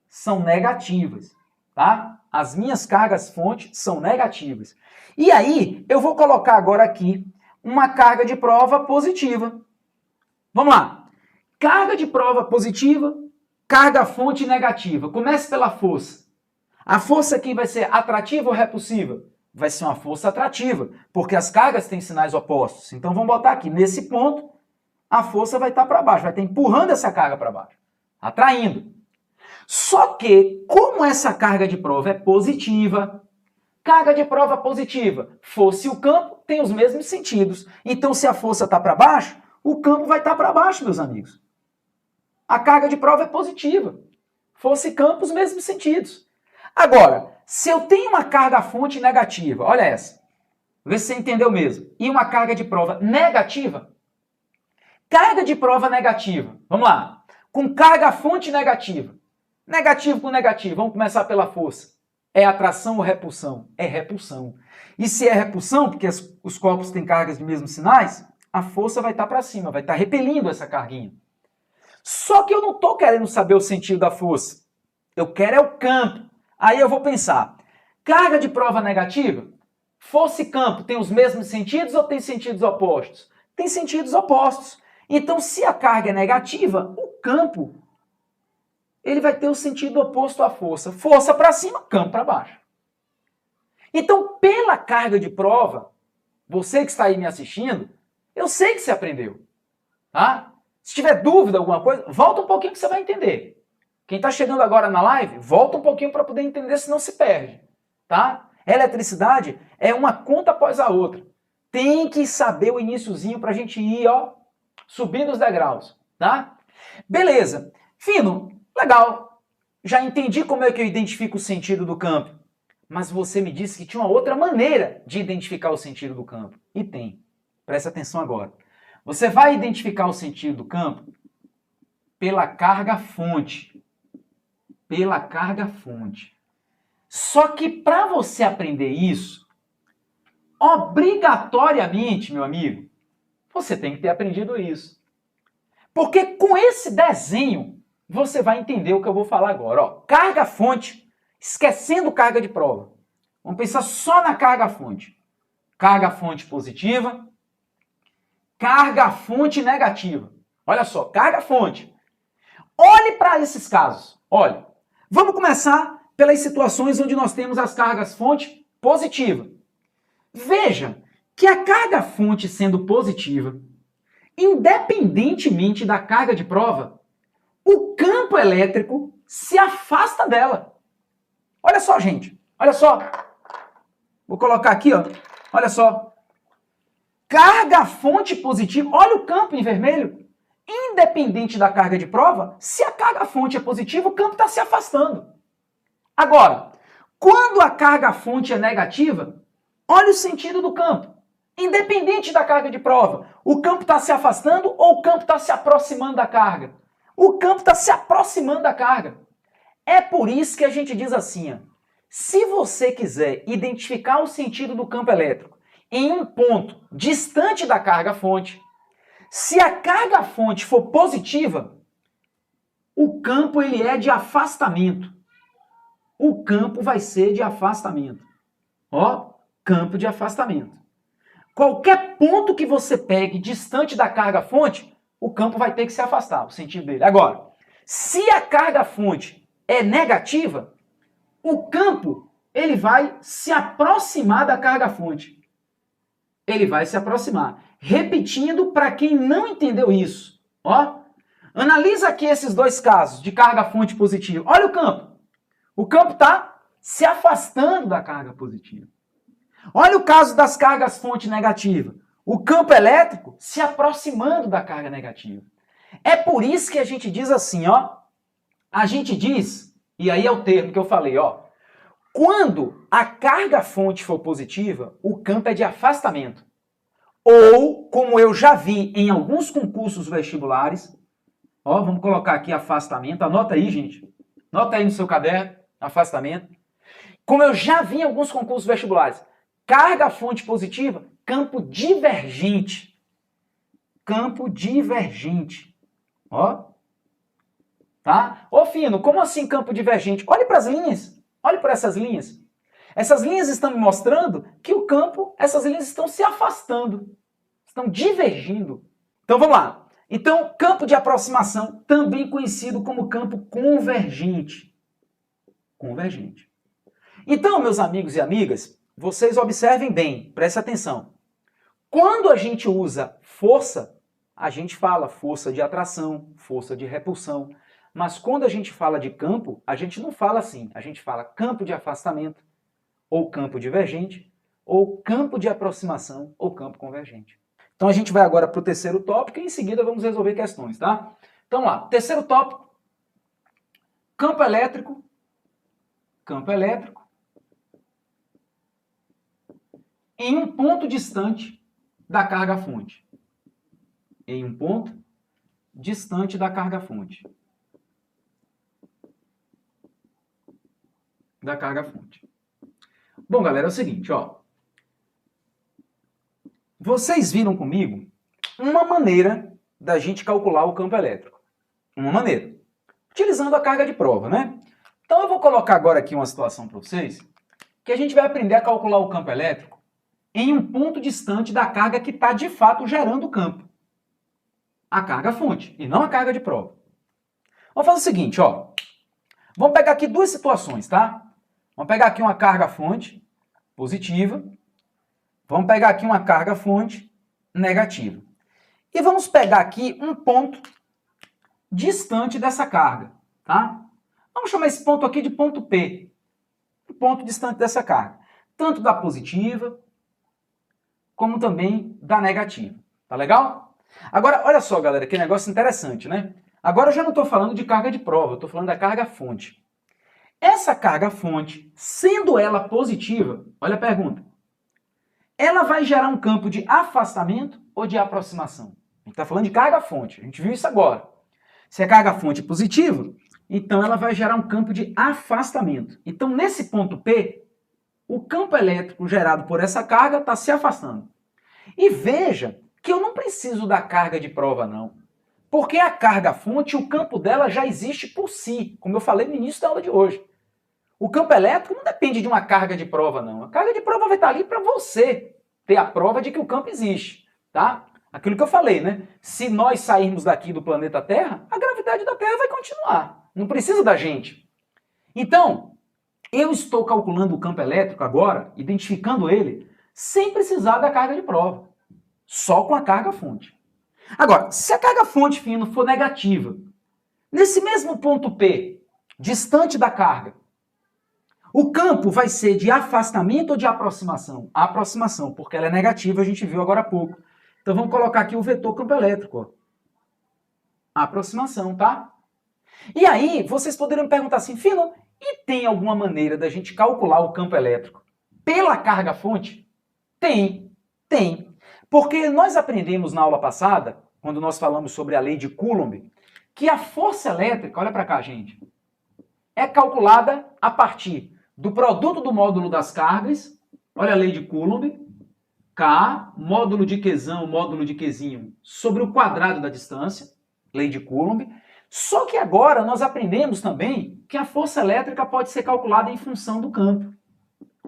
são negativas, tá? As minhas cargas fonte são negativas. E aí, eu vou colocar agora aqui uma carga de prova positiva. Vamos lá. Carga de prova positiva, carga fonte negativa. Comece pela força. A força aqui vai ser atrativa ou repulsiva? Vai ser uma força atrativa, porque as cargas têm sinais opostos. Então vamos botar aqui, nesse ponto, a força vai estar para baixo, vai estar empurrando essa carga para baixo, atraindo. Só que, como essa carga de prova é positiva, carga de prova positiva, força e o campo têm os mesmos sentidos. Então se a força está para baixo, o campo vai estar para baixo, meus amigos. A carga de prova é positiva, força e campo os mesmos sentidos. Agora, se eu tenho uma carga fonte negativa, olha essa, vê se você entendeu mesmo, e uma carga de prova negativa, carga de prova negativa, vamos lá, com carga fonte negativa, negativo com negativo, vamos começar pela força, é atração ou repulsão? É repulsão. E se é repulsão, porque os corpos têm cargas de mesmos sinais, a força vai estar para cima, vai estar repelindo essa carguinha. Só que eu não estou querendo saber o sentido da força, eu quero é o campo. Aí eu vou pensar, carga de prova negativa, força e campo tem os mesmos sentidos ou tem sentidos opostos? Tem sentidos opostos. Então, se a carga é negativa, o campo ele vai ter o sentido oposto à força. Força para cima, campo para baixo. Então, pela carga de prova, você que está aí me assistindo, eu sei que você aprendeu. Tá? Se tiver dúvida alguma coisa, volta um pouquinho que você vai entender. Quem está chegando agora na live, volta um pouquinho para poder entender, senão se perde, tá? Eletricidade é uma conta após a outra. Tem que saber o iniciozinho para a gente ir, ó, subindo os degraus, tá? Beleza. Fino, legal. Já entendi como é que eu identifico o sentido do campo. Mas você me disse que tinha uma outra maneira de identificar o sentido do campo. E tem. Presta atenção agora. Você vai identificar o sentido do campo pela carga-fonte. Pela carga-fonte. Só que para você aprender isso, obrigatoriamente, meu amigo, você tem que ter aprendido isso. Porque com esse desenho, você vai entender o que eu vou falar agora. Ó, carga-fonte, esquecendo carga de prova. Vamos pensar só na carga-fonte. Carga-fonte positiva, carga-fonte negativa. Olha só, carga-fonte. Olhe para esses casos. Olha, vamos começar pelas situações onde nós temos as cargas-fonte positiva. Veja que a carga-fonte sendo positiva, independentemente da carga de prova, o campo elétrico se afasta dela. Olha só, gente. Olha só. Vou colocar aqui, ó. Olha só. Carga-fonte positiva. Olha o campo em vermelho. Independente da carga de prova, se a carga-fonte é positiva, o campo está se afastando. Agora, quando a carga-fonte é negativa, olha o sentido do campo. Independente da carga de prova, o campo está se afastando ou o campo está se aproximando da carga? O campo está se aproximando da carga. É por isso que a gente diz assim, ó, se você quiser identificar o sentido do campo elétrico em um ponto distante da carga-fonte, se a carga-fonte for positiva, o campo ele é de afastamento. O campo vai ser de afastamento. Ó, campo de afastamento. Qualquer ponto que você pegue distante da carga-fonte, o campo vai ter que se afastar, o sentido dele. Agora, se a carga-fonte é negativa, o campo ele vai se aproximar da carga-fonte. Ele vai se aproximar. Repetindo para quem não entendeu isso. Ó, analisa aqui esses dois casos de carga-fonte positiva. Olha o campo. O campo está se afastando da carga positiva. Olha o caso das cargas-fonte negativa. O campo elétrico se aproximando da carga negativa. É por isso que a gente diz assim, ó. A gente diz, e aí é o termo que eu falei, ó. Quando a carga-fonte for positiva, o campo é de afastamento. Ou, como eu já vi em alguns concursos vestibulares, ó, vamos colocar aqui afastamento. Anota aí, gente. Anota aí no seu caderno, afastamento. Como eu já vi em alguns concursos vestibulares, carga-fonte positiva, campo divergente. Campo divergente. Ó. Tá? Ô, Fino, como assim campo divergente? Olhe para as linhas. Olhe para essas linhas. Essas linhas estão me mostrando que o campo, essas linhas estão se afastando. Estão divergindo. Então, vamos lá. Então, campo de aproximação, também conhecido como campo convergente. Convergente. Então, meus amigos e amigas, vocês observem bem, prestem atenção. Quando a gente usa força, a gente fala força de atração, força de repulsão. Mas quando a gente fala de campo, a gente não fala assim. A gente fala campo de afastamento, ou campo divergente, ou campo de aproximação, ou campo convergente. Então a gente vai agora para o terceiro tópico e em seguida vamos resolver questões, tá? Então lá, terceiro tópico, campo elétrico em um ponto distante da carga-fonte. Em um ponto distante da carga-fonte. Bom, galera, é o seguinte, ó. Vocês viram comigo uma maneira da gente calcular o campo elétrico. Uma maneira. Utilizando a carga de prova, né? Então eu vou colocar agora aqui uma situação para vocês que a gente vai aprender a calcular o campo elétrico em um ponto distante da carga que está de fato gerando o campo. A carga-fonte e não a carga de prova. Vamos fazer o seguinte, ó. Vamos pegar aqui duas situações, tá? Vamos pegar aqui uma carga-fonte positiva. Vamos pegar aqui uma carga-fonte negativa. E vamos pegar aqui um ponto distante dessa carga, tá? Vamos chamar esse ponto aqui de ponto P, o ponto distante dessa carga, tanto da positiva como também da negativa. Tá legal? Agora, olha só, galera, que negócio interessante, né? Agora eu já não estou falando de carga de prova, eu estou falando da carga fonte. Essa carga fonte, sendo ela positiva, olha a pergunta, ela vai gerar um campo de afastamento ou de aproximação? A gente está falando de carga fonte, a gente viu isso agora. Se a carga fonte é positiva, então ela vai gerar um campo de afastamento. Então, nesse ponto P, o campo elétrico gerado por essa carga está se afastando. E veja que eu não preciso da carga de prova, não. Porque a carga fonte, o campo dela já existe por si, como eu falei no início da aula de hoje. O campo elétrico não depende de uma carga de prova, não. A carga de prova vai estar ali para você ter a prova de que o campo existe, tá? Aquilo que eu falei, né? Se nós sairmos daqui do planeta Terra, a gravidade da Terra vai continuar. Não precisa da gente. Então, eu estou calculando o campo elétrico agora, identificando ele, sem precisar da carga de prova. Só com a carga fonte. Agora, se a carga fonte fino for negativa, nesse mesmo ponto P, distante da carga, o campo vai ser de afastamento ou de aproximação? A aproximação, porque ela é negativa, a gente viu agora há pouco. Então vamos colocar aqui o vetor campo elétrico. Ó. A aproximação, tá? E aí, vocês poderiam me perguntar assim, Fino, e tem alguma maneira da gente calcular o campo elétrico pela carga fonte? Tem. Porque nós aprendemos na aula passada, quando nós falamos sobre a lei de Coulomb, que a força elétrica, olha para cá, gente, é calculada a partir do produto do módulo das cargas, olha a lei de Coulomb, K, módulo de Qzão, módulo de Qzinho, sobre o quadrado da distância, lei de Coulomb. Só que agora nós aprendemos também que a força elétrica pode ser calculada em função do campo.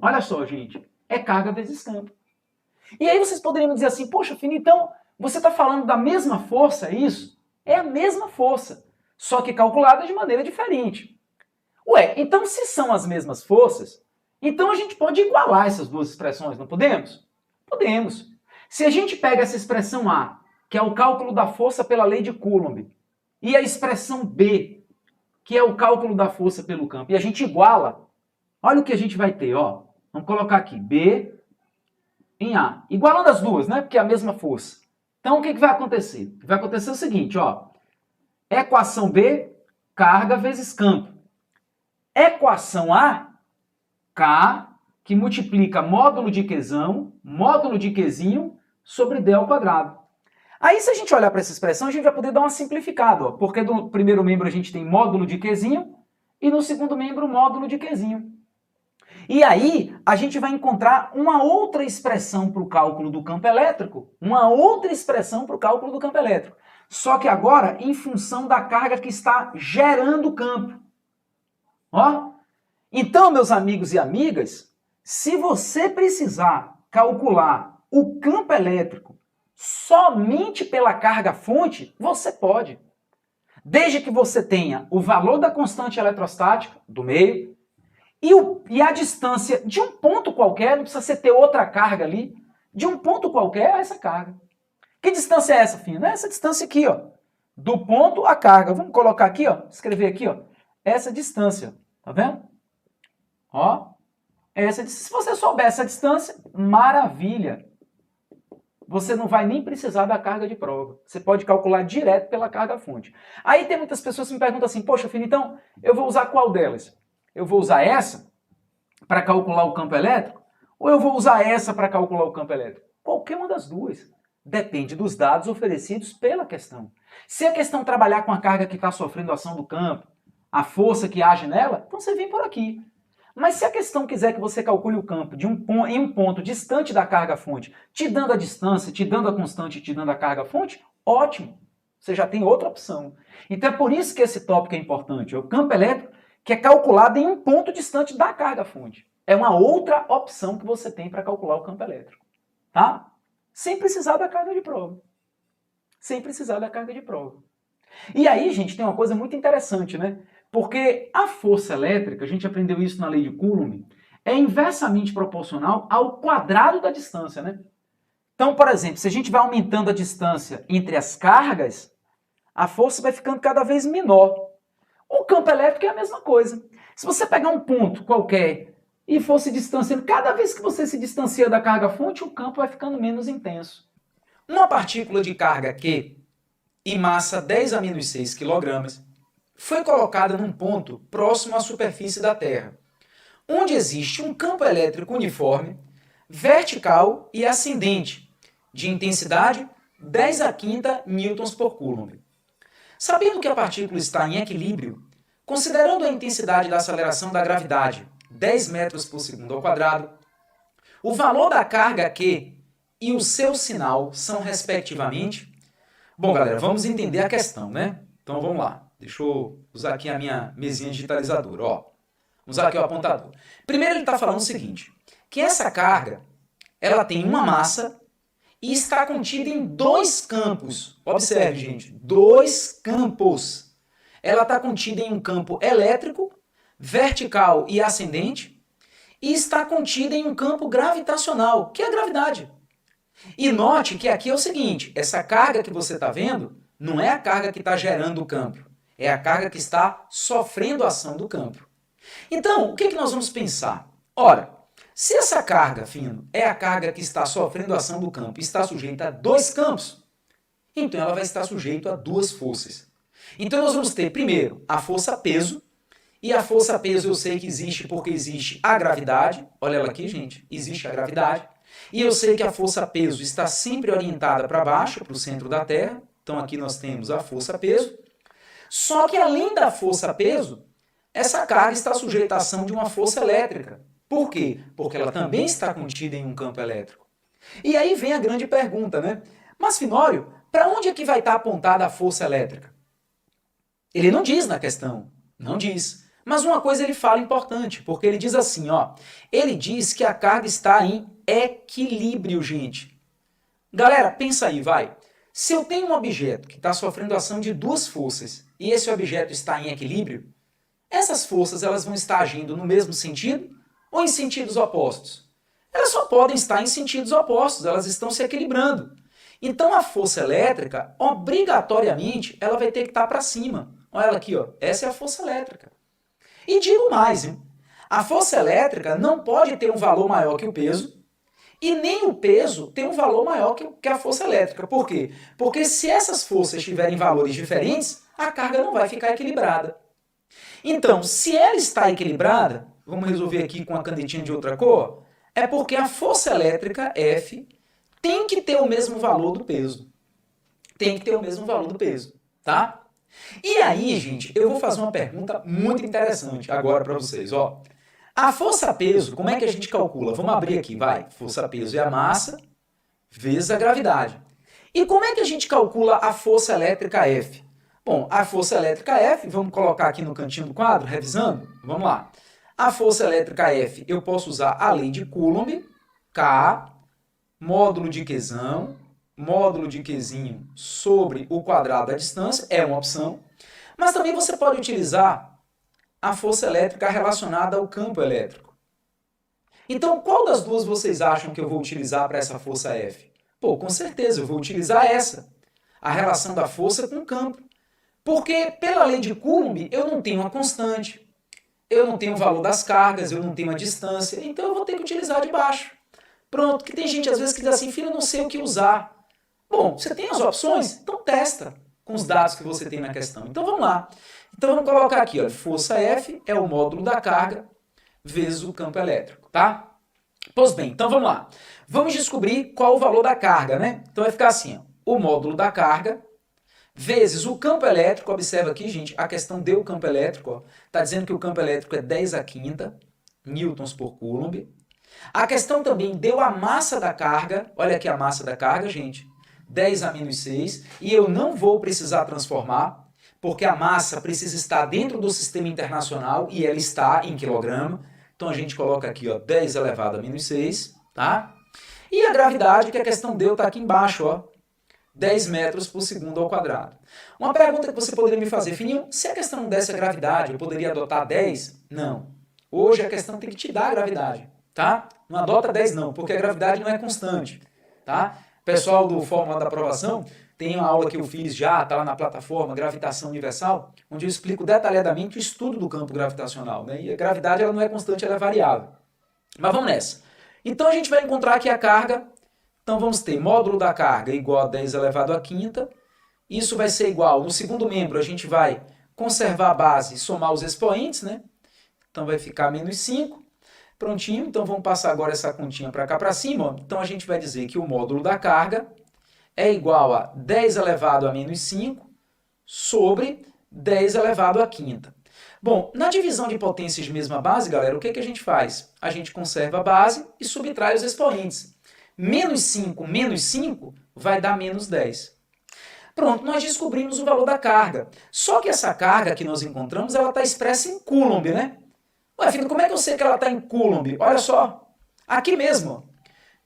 Olha só, gente, é carga vezes campo. E aí vocês poderiam dizer assim, poxa, Fino, então você está falando da mesma força, é isso? É a mesma força, só que calculada de maneira diferente. Ué, então se são as mesmas forças, então a gente pode igualar essas duas expressões, não podemos? Podemos. Se a gente pega essa expressão A, que é o cálculo da força pela lei de Coulomb, e a expressão B, que é o cálculo da força pelo campo, e a gente iguala, olha o que a gente vai ter, ó. Vamos colocar aqui, B em A. Igualando as duas, né? Porque é a mesma força. Então, o que vai acontecer? Vai acontecer o seguinte, ó. Equação B, carga vezes campo. Equação A, K, que multiplica módulo de Qzão, módulo de Qzinho, sobre D ao quadrado. Aí, se a gente olhar para essa expressão, a gente vai poder dar uma simplificada, ó, porque no primeiro membro a gente tem módulo de Qzinho e no segundo membro módulo de Qzinho. E aí, a gente vai encontrar uma outra expressão para o cálculo do campo elétrico, só que agora em função da carga que está gerando o campo. Ó. Então, meus amigos e amigas, se você precisar calcular o campo elétrico somente pela carga fonte, você pode. Desde que você tenha o valor da constante eletrostática do meio e a distância de um ponto qualquer, não precisa ter outra carga ali, de um ponto qualquer a essa carga. Que distância é essa, Fino? É essa distância aqui, ó, do ponto à carga. Vamos colocar aqui, ó, escrever aqui, ó, essa distância, tá vendo? Ó, se você souber essa distância, maravilha. Você não vai nem precisar da carga de prova. Você pode calcular direto pela carga fonte. Aí tem muitas pessoas que me perguntam assim, poxa, Fino, então eu vou usar qual delas? Eu vou usar essa para calcular o campo elétrico? Ou eu vou usar essa para calcular o campo elétrico? Qualquer uma das duas. Depende dos dados oferecidos pela questão. Se a questão trabalhar com a carga que está sofrendo a ação do campo, a força que age nela, então você vem por aqui. Mas se a questão quiser que você calcule o campo em um ponto distante da carga fonte, te dando a distância, te dando a constante, te dando a carga fonte, ótimo. Você já tem outra opção. Então é por isso que esse tópico é importante. É o campo elétrico que é calculado em um ponto distante da carga fonte. É uma outra opção que você tem para calcular o campo elétrico. Tá? Sem precisar da carga de prova. Sem precisar da carga de prova. E aí, gente, tem uma coisa muito interessante, né? Porque a força elétrica, a gente aprendeu isso na lei de Coulomb, é inversamente proporcional ao quadrado da distância, né? Então, por exemplo, se a gente vai aumentando a distância entre as cargas, a força vai ficando cada vez menor. O campo elétrico é a mesma coisa. Se você pegar um ponto qualquer e for se distanciando, cada vez que você se distancia da carga-fonte, o campo vai ficando menos intenso. Uma partícula de carga Q e massa 10 a menos 6 kg foi colocada num ponto próximo à superfície da Terra, onde existe um campo elétrico uniforme, vertical e ascendente, de intensidade 10 a quinta newtons por coulomb. Sabendo que a partícula está em equilíbrio, considerando a intensidade da aceleração da gravidade 10 metros por segundo ao quadrado, o valor da carga Q e o seu sinal são respectivamente... Bom, galera, vamos entender a questão, né? Então vamos lá. Deixa eu usar aqui a minha mesinha digitalizadora. Ó, vamos usar aqui o apontador. Primeiro ele está falando o seguinte, que essa carga ela tem uma massa e está contida em dois campos. Observe, gente, dois campos. Ela está contida em um campo elétrico, vertical e ascendente, e está contida em um campo gravitacional, que é a gravidade. E note que aqui é o seguinte, essa carga que você está vendo não é a carga que está gerando o campo, é a carga que está sofrendo a ação do campo. Então, o que nós vamos pensar? Ora, se essa carga, fino, é a carga que está sofrendo a ação do campo e está sujeita a dois campos, então ela vai estar sujeita a duas forças. Então nós vamos ter, primeiro, a força-peso, e a força-peso eu sei que existe porque existe a gravidade, olha ela aqui, gente, existe a gravidade, e eu sei que a força-peso está sempre orientada para baixo, para o centro da Terra, então aqui nós temos a força-peso, só que além da força-peso, essa carga está sujeita à ação de uma força elétrica. Por quê? Porque ela também está contida em um campo elétrico. E aí vem a grande pergunta, né? Mas, Finório, para onde é que vai estar apontada a força elétrica? Ele não diz na questão, não diz. Mas uma coisa ele fala importante, porque ele diz assim, ó, ele diz que a carga está em equilíbrio, gente. Galera, pensa aí, vai. Se eu tenho um objeto que está sofrendo a ação de duas forças e esse objeto está em equilíbrio, essas forças elas vão estar agindo no mesmo sentido ou em sentidos opostos? Elas só podem estar em sentidos opostos, elas estão se equilibrando. Então a força elétrica, obrigatoriamente, ela vai ter que estar para cima. Olha ela aqui, ó. Essa é a força elétrica. E digo mais, hein? A força elétrica não pode ter um valor maior que o peso e nem o peso ter um valor maior que a força elétrica. Por quê? Porque se essas forças tiverem valores diferentes, a carga não vai ficar equilibrada. Então, se ela está equilibrada, vamos resolver aqui com a canetinha de outra cor, é porque a força elétrica, F, tem que ter o mesmo valor do peso. Tem que ter o mesmo valor do peso, tá? E aí, gente, eu vou fazer uma pergunta muito interessante agora para vocês, ó. A força-peso, como é que a gente calcula? Vamos abrir aqui, vai. Força-peso é a massa vezes a gravidade. E como é que a gente calcula a força elétrica F? Bom, a força elétrica F, vamos colocar aqui no cantinho do quadro, revisando? Vamos lá. A força elétrica F, eu posso usar a lei de Coulomb, K, módulo de Qzão, módulo de Qzinho sobre o quadrado da distância, é uma opção. Mas também você pode utilizar a força elétrica relacionada ao campo elétrico. Então, qual das duas vocês acham que eu vou utilizar para essa força F? Pô, com certeza, eu vou utilizar essa, a relação da força com o campo. Porque, pela lei de Coulomb, eu não tenho uma constante, eu não tenho o valor das cargas, eu não tenho a distância, então eu vou ter que utilizar de baixo. Pronto, que tem gente às vezes que diz assim, filho, eu não sei o que usar. Bom, você tem as opções? Então testa com os dados que você tem na questão. Então vamos lá. Então vamos colocar aqui, ó, força F é o módulo da carga vezes o campo elétrico, tá? Pois bem, então vamos lá. Vamos descobrir qual o valor da carga, né? Então vai ficar assim, ó, o módulo da carga vezes o campo elétrico, observa aqui, gente, a questão deu o campo elétrico, está dizendo que o campo elétrico é 10 a quinta newtons por coulomb. A questão também deu a massa da carga, olha aqui a massa da carga, gente, 10 a menos 6, e eu não vou precisar transformar, porque a massa precisa estar dentro do sistema internacional e ela está em quilograma, então a gente coloca aqui, ó, 10 elevado a menos 6, tá? E a gravidade, que a questão deu, está aqui embaixo, ó, 10 metros por segundo ao quadrado. Uma pergunta que você poderia me fazer, Fininho, se a questão não desse a gravidade, eu poderia adotar 10? Não. Hoje a questão tem que te dar a gravidade, tá? Não adota 10 não, porque a gravidade não é constante, tá? Pessoal do Fórmula da Aprovação, Tem uma aula que eu fiz já, está lá na plataforma Gravitação Universal, onde eu explico detalhadamente o estudo do campo gravitacional, né? E a gravidade ela não é constante, ela é variável. Mas vamos nessa. Então a gente vai encontrar aqui a carga. Então vamos ter módulo da carga igual a 10 elevado à quinta. Isso vai ser igual, no segundo membro a gente vai conservar a base e somar os expoentes, né? Então vai ficar menos 5. Prontinho, então vamos passar agora essa continha para cá para cima. Ó. Então a gente vai dizer que o módulo da carga é igual a 10 elevado a menos 5 sobre 10 elevado à quinta. Bom, na divisão de potências de mesma base, galera, o que a gente faz? A gente conserva a base e subtrai os expoentes. Menos 5 vai dar menos 10. Pronto, nós descobrimos o valor da carga. Só que essa carga que nós encontramos, ela está expressa em Coulomb, né? Ué, filho, como é que eu sei que ela está em Coulomb? Olha só, aqui mesmo,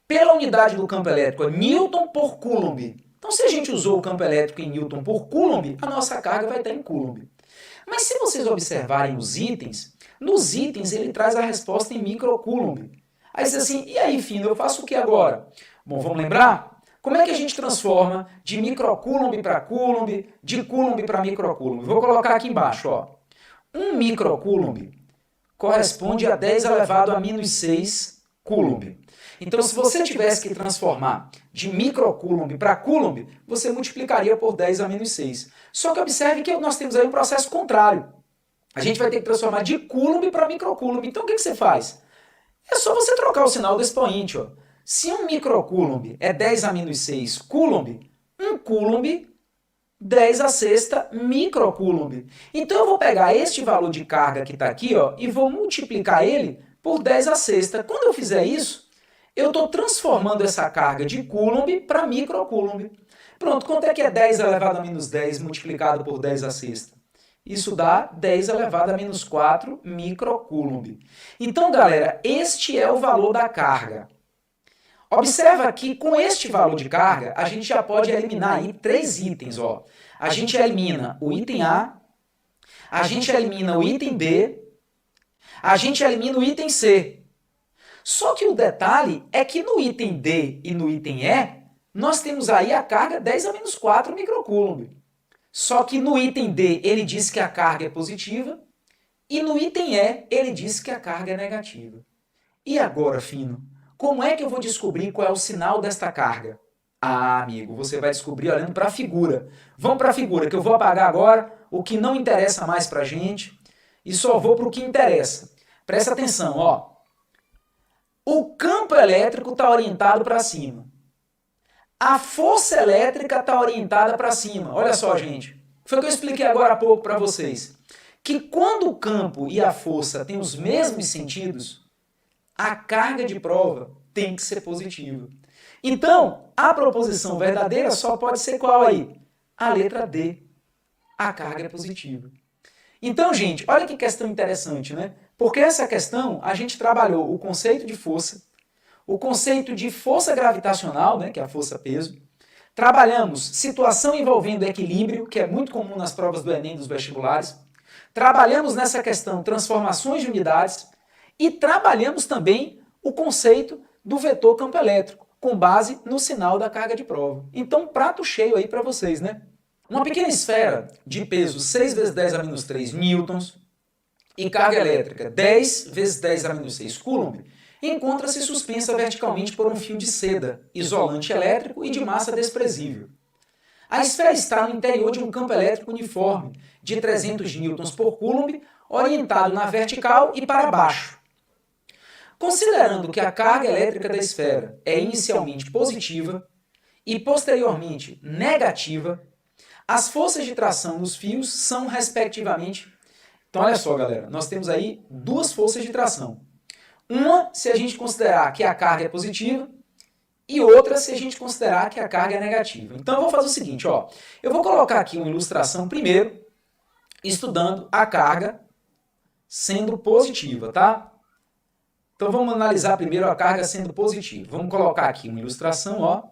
pela unidade do campo elétrico, é Newton por Coulomb. Então, se a gente usou o campo elétrico em Newton por Coulomb, a nossa carga vai estar em Coulomb. Mas se vocês observarem os itens, nos itens ele traz a resposta em microcoulomb. Aí você diz assim, e aí, Fino, eu faço o que agora? Bom, vamos lembrar? Como é que a gente transforma de microcoulomb para coulomb, de coulomb para microcoulomb? Vou colocar aqui embaixo, ó. 1 microcoulomb corresponde a 10 elevado a menos 6 coulomb. Então, se você tivesse que transformar de microcoulomb para coulomb, você multiplicaria por 10 a menos 6. Só que observe que nós temos aí um processo contrário. A gente vai ter que transformar de coulomb para microcoulomb. Então, o que você faz? É só você trocar o sinal do expoente. Ó. Se 1 microcoulomb é 10 a menos 6 coulomb, 1 coulomb 10 a sexta microcoulomb. Então eu vou pegar este valor de carga que está aqui ó, e vou multiplicar ele por 10 a sexta. Quando eu fizer isso, eu estou transformando essa carga de coulomb para microcoulomb. Pronto, quanto é que é 10 elevado a menos 10 multiplicado por 10 a sexta? Isso dá 10 elevado a menos 4 microcoulomb. Então, galera, este é o valor da carga. Observa que com este valor de carga, a gente já pode eliminar aí 3 itens. Ó. A gente elimina o item a gente elimina o item B, a gente elimina o item C. Só que o detalhe é que no item D e no item E, nós temos aí a carga 10 a menos 4 microcoulomb. Só que no item D ele diz que a carga é positiva e no item E ele diz que a carga é negativa. E agora, Fino? Como é que eu vou descobrir qual é o sinal desta carga? Ah, amigo, você vai descobrir olhando para a figura. Vamos para a figura, que eu vou apagar agora o que não interessa mais para a gente e só vou para o que interessa. Presta atenção, ó. O campo elétrico está orientado para cima. A força elétrica está orientada para cima. Olha só, gente. Foi o que eu expliquei agora há pouco para vocês. Que quando o campo e a força têm os mesmos sentidos, a carga de prova tem que ser positiva. Então, a proposição verdadeira só pode ser qual aí? A letra D. A carga é positiva. Então, gente, olha que questão interessante, né? Porque essa questão, a gente trabalhou o conceito de força, o conceito de força gravitacional, né, que é a força-peso. Trabalhamos situação envolvendo equilíbrio, que é muito comum nas provas do Enem dos vestibulares. Trabalhamos nessa questão transformações de unidades e trabalhamos também o conceito do vetor campo elétrico, com base no sinal da carga de prova. Então, prato cheio aí para vocês, né? Uma pequena esfera de peso 6 vezes 10 a menos 3 newtons e carga elétrica 10 vezes 10 a menos 6 coulomb encontra-se suspensa verticalmente por um fio de seda, isolante elétrico e de massa desprezível. A esfera está no interior de um campo elétrico uniforme, de 300 newtons por coulomb, orientado na vertical e para baixo. Considerando que a carga elétrica da esfera é inicialmente positiva e posteriormente negativa, as forças de tração nos fios são, respectivamente... Então, olha só, galera, nós temos aí duas forças de tração. Uma, se a gente considerar que a carga é positiva, e outra, se a gente considerar que a carga é negativa. Então, eu vou fazer o seguinte, ó. Eu vou colocar aqui uma ilustração primeiro, estudando a carga sendo positiva, tá? Então, vamos analisar primeiro a carga sendo positiva. Vamos colocar aqui uma ilustração, ó.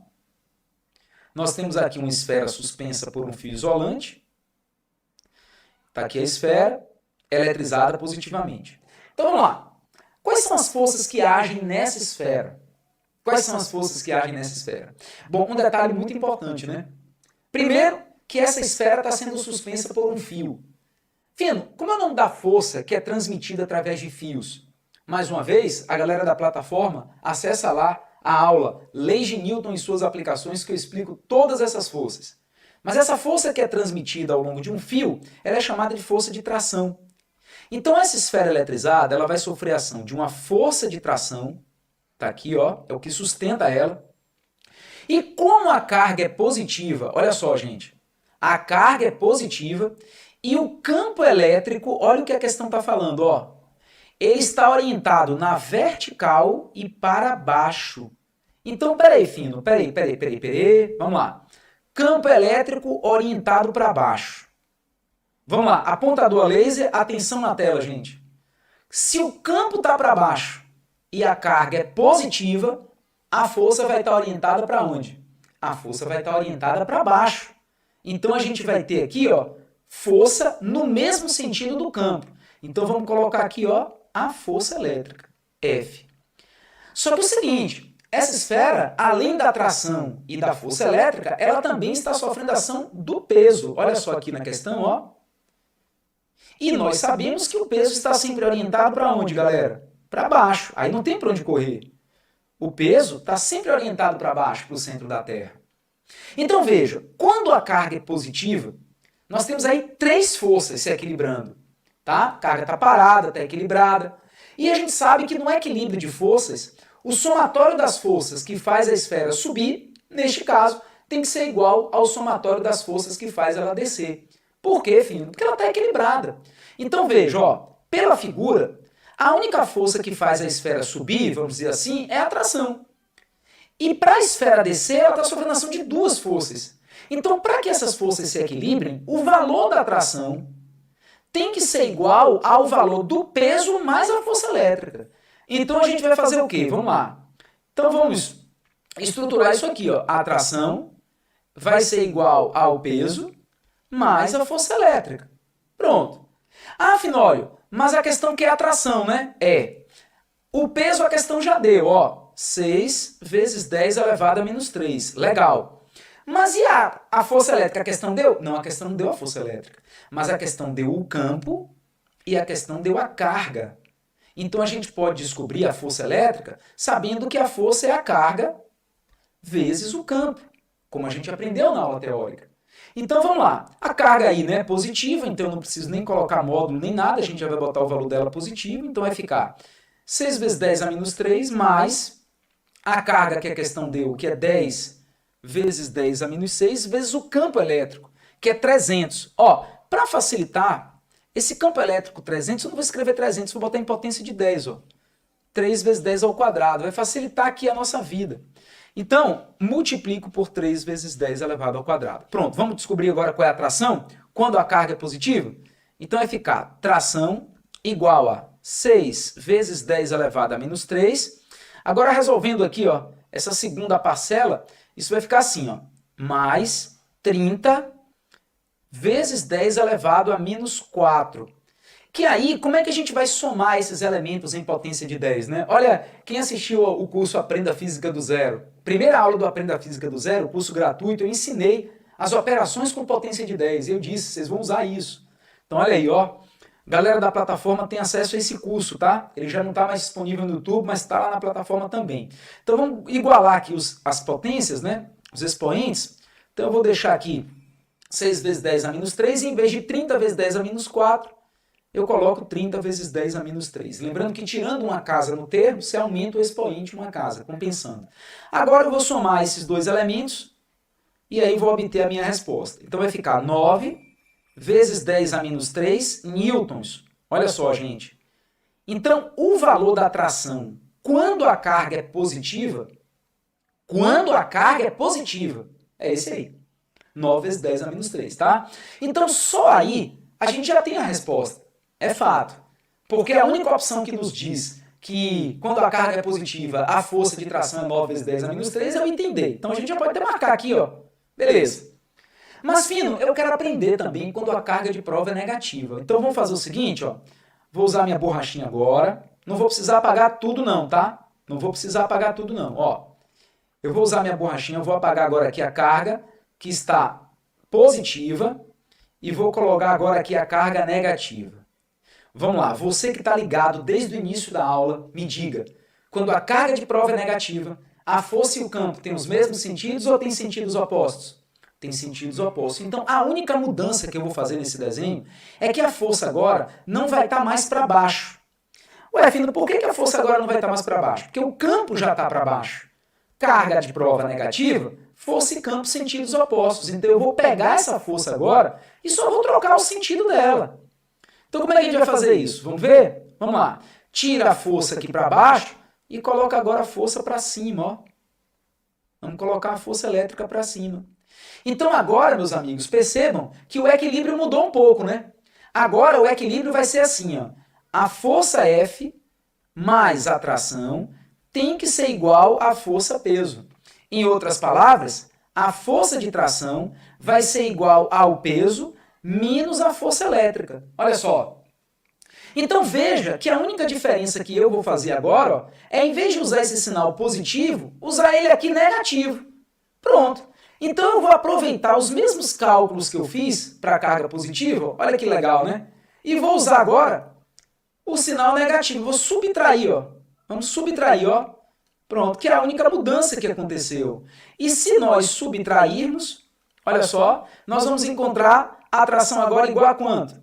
Nós temos aqui uma esfera suspensa por um fio isolante. Está aqui a esfera, eletrizada positivamente. Então, vamos lá. Quais são as forças que agem nessa esfera? Quais são as forças que agem nessa esfera? Bom, um detalhe muito importante, né? Primeiro, que essa esfera está sendo suspensa por um fio. Fino, como é o nome da força que é transmitida através de fios? Mais uma vez, a galera da plataforma, acessa lá a aula Leis de Newton e suas aplicações, que eu explico todas essas forças. Mas essa força que é transmitida ao longo de um fio, ela é chamada de força de tração. Então essa esfera eletrizada, ela vai sofrer a ação de uma força de tração, tá aqui, ó, é o que sustenta ela. E como a carga é positiva, olha só, gente, a carga é positiva e o campo elétrico, olha o que a questão está falando, ó, ele está orientado na vertical e para baixo. Então, peraí, Fino, peraí, vamos lá. Campo elétrico orientado para baixo. Vamos lá, apontador a laser, atenção na tela, gente. Se o campo está para baixo e a carga é positiva, a força vai estar orientada para onde? A força vai estar orientada para baixo. Então a gente vai ter aqui, ó, força no mesmo sentido do campo. Então vamos colocar aqui, ó, a força elétrica, F. Só que é o seguinte, essa esfera, além da tração e da força elétrica, ela também está sofrendo ação do peso. Olha só aqui na questão, ó. E nós sabemos que o peso está sempre orientado para onde, galera? Para baixo. Aí não tem para onde correr. O peso está sempre orientado para baixo, para o centro da Terra. Então veja, quando a carga é positiva, nós temos aí três forças se equilibrando. Tá? A carga está parada, está equilibrada. E a gente sabe que no equilíbrio de forças, o somatório das forças que faz a esfera subir, neste caso, tem que ser igual ao somatório das forças que faz ela descer. Por quê, filho? Porque ela está equilibrada. Então veja, ó, pela figura, a única força que faz a esfera subir, vamos dizer assim, é a tração. E para a esfera descer, ela está sofrendo ação de duas forças. Então, para que essas forças se equilibrem, o valor da tração tem que ser igual ao valor do peso mais a força elétrica. Então a gente vai fazer o quê? Vamos lá. Então vamos estruturar isso aqui, ó. A tração vai ser igual ao peso mais a força elétrica. Pronto. Ah, Finório, mas a questão que é a tração, né? É. O peso a questão já deu, ó. 6 vezes 10 elevado a menos 3. Legal. Mas e a força elétrica? A questão deu? Não, a questão não deu a força elétrica. Mas a questão deu o campo e a questão deu a carga. Então a gente pode descobrir a força elétrica sabendo que a força é a carga vezes o campo, como a gente aprendeu na aula teórica. Então vamos lá, a carga aí, né, é positiva, então eu não preciso nem colocar módulo nem nada, a gente já vai botar o valor dela positivo, então vai ficar 6 vezes 10 a menos 3 mais a carga que a questão deu, que é 10 vezes 10 a menos 6, vezes o campo elétrico, que é 300. Ó, para facilitar, esse campo elétrico 300, eu não vou escrever 300, vou botar em potência de 10, ó. 3 vezes 10 ao quadrado, vai facilitar aqui a nossa vida. Então, multiplico por 3 vezes 10 elevado ao quadrado. Pronto, vamos descobrir agora qual é a tração quando a carga é positiva? Então vai ficar tração igual a 6 vezes 10 elevado a menos 3. Agora resolvendo aqui, ó, essa segunda parcela, isso vai ficar assim, ó, mais 30 vezes 10 elevado a menos 4. Que aí, como é que a gente vai somar esses elementos em potência de 10, né? Olha, quem assistiu o curso Aprenda Física do Zero, primeira aula do Aprenda Física do Zero, curso gratuito, eu ensinei as operações com potência de 10. Eu disse, vocês vão usar isso. Então olha aí, ó, galera da plataforma tem acesso a esse curso, tá? Ele já não está mais disponível no YouTube, mas está lá na plataforma também. Então vamos igualar aqui as potências, né? Os expoentes. Então eu vou deixar aqui 6 vezes 10 a menos 3, e em vez de 30 vezes 10 a menos 4, eu coloco 30 vezes 10 a menos 3. Lembrando que tirando uma casa no termo, você aumenta o expoente uma casa, compensando. Agora eu vou somar esses dois elementos e aí vou obter a minha resposta. Então vai ficar 9 vezes 10 a menos 3 newtons. Olha só, gente. Então o valor da tração quando a carga é positiva, é esse aí. 9 vezes 10 a menos 3, tá? Então só aí a gente já tem a resposta. É fato. Porque a única opção que nos diz que quando a carga é positiva, a força de tração é 9 vezes 10 a menos 3, é o entender. Então a gente já pode até marcar aqui, ó. Beleza. Mas, Fino, eu quero aprender também quando a carga de prova é negativa. Então vamos fazer o seguinte, ó. Vou usar minha borrachinha agora. Não vou precisar apagar tudo não, tá? Não vou precisar apagar tudo não, ó. Eu vou usar minha borrachinha, eu vou apagar agora aqui a carga que está positiva e vou colocar agora aqui a carga negativa. Vamos lá, você que está ligado desde o início da aula, me diga, quando a carga de prova é negativa, a força e o campo têm os mesmos sentidos ou têm sentidos opostos? Tem sentidos opostos. Então, a única mudança que eu vou fazer nesse desenho é que a força agora não vai estar mais para baixo. Ué, Fino, por que a força agora não vai estar mais para baixo? Porque o campo já está para baixo. Carga de prova negativa, força e campo sentidos opostos. Então, eu vou pegar essa força agora e só vou trocar o sentido dela. Então, como é que a gente vai fazer isso? Vamos ver? Vamos lá. Tira a força aqui para baixo e coloca agora a força para cima, ó. Vamos colocar a força elétrica para cima. Então agora, meus amigos, percebam que o equilíbrio mudou um pouco, né? Agora o equilíbrio vai ser assim, ó. A força F mais a tração tem que ser igual à força peso. Em outras palavras, a força de tração vai ser igual ao peso menos a força elétrica. Olha só. Então veja que a única diferença que eu vou fazer agora, ó, é em vez de usar esse sinal positivo, usar ele aqui negativo. Pronto. Então eu vou aproveitar os mesmos cálculos que eu fiz para a carga positiva, olha que legal, né? E vou usar agora o sinal negativo, vou subtrair, ó. Vamos subtrair, ó. Pronto, que é a única mudança que aconteceu. E se nós subtrairmos, olha só, nós vamos encontrar a tração agora igual a quanto?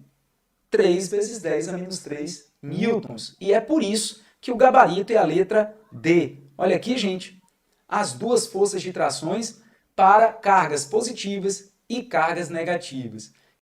3 vezes 10 a menos 3 newtons. E é por isso que o gabarito é a letra D. Olha aqui, gente, as duas forças de trações para cargas positivas e cargas negativas.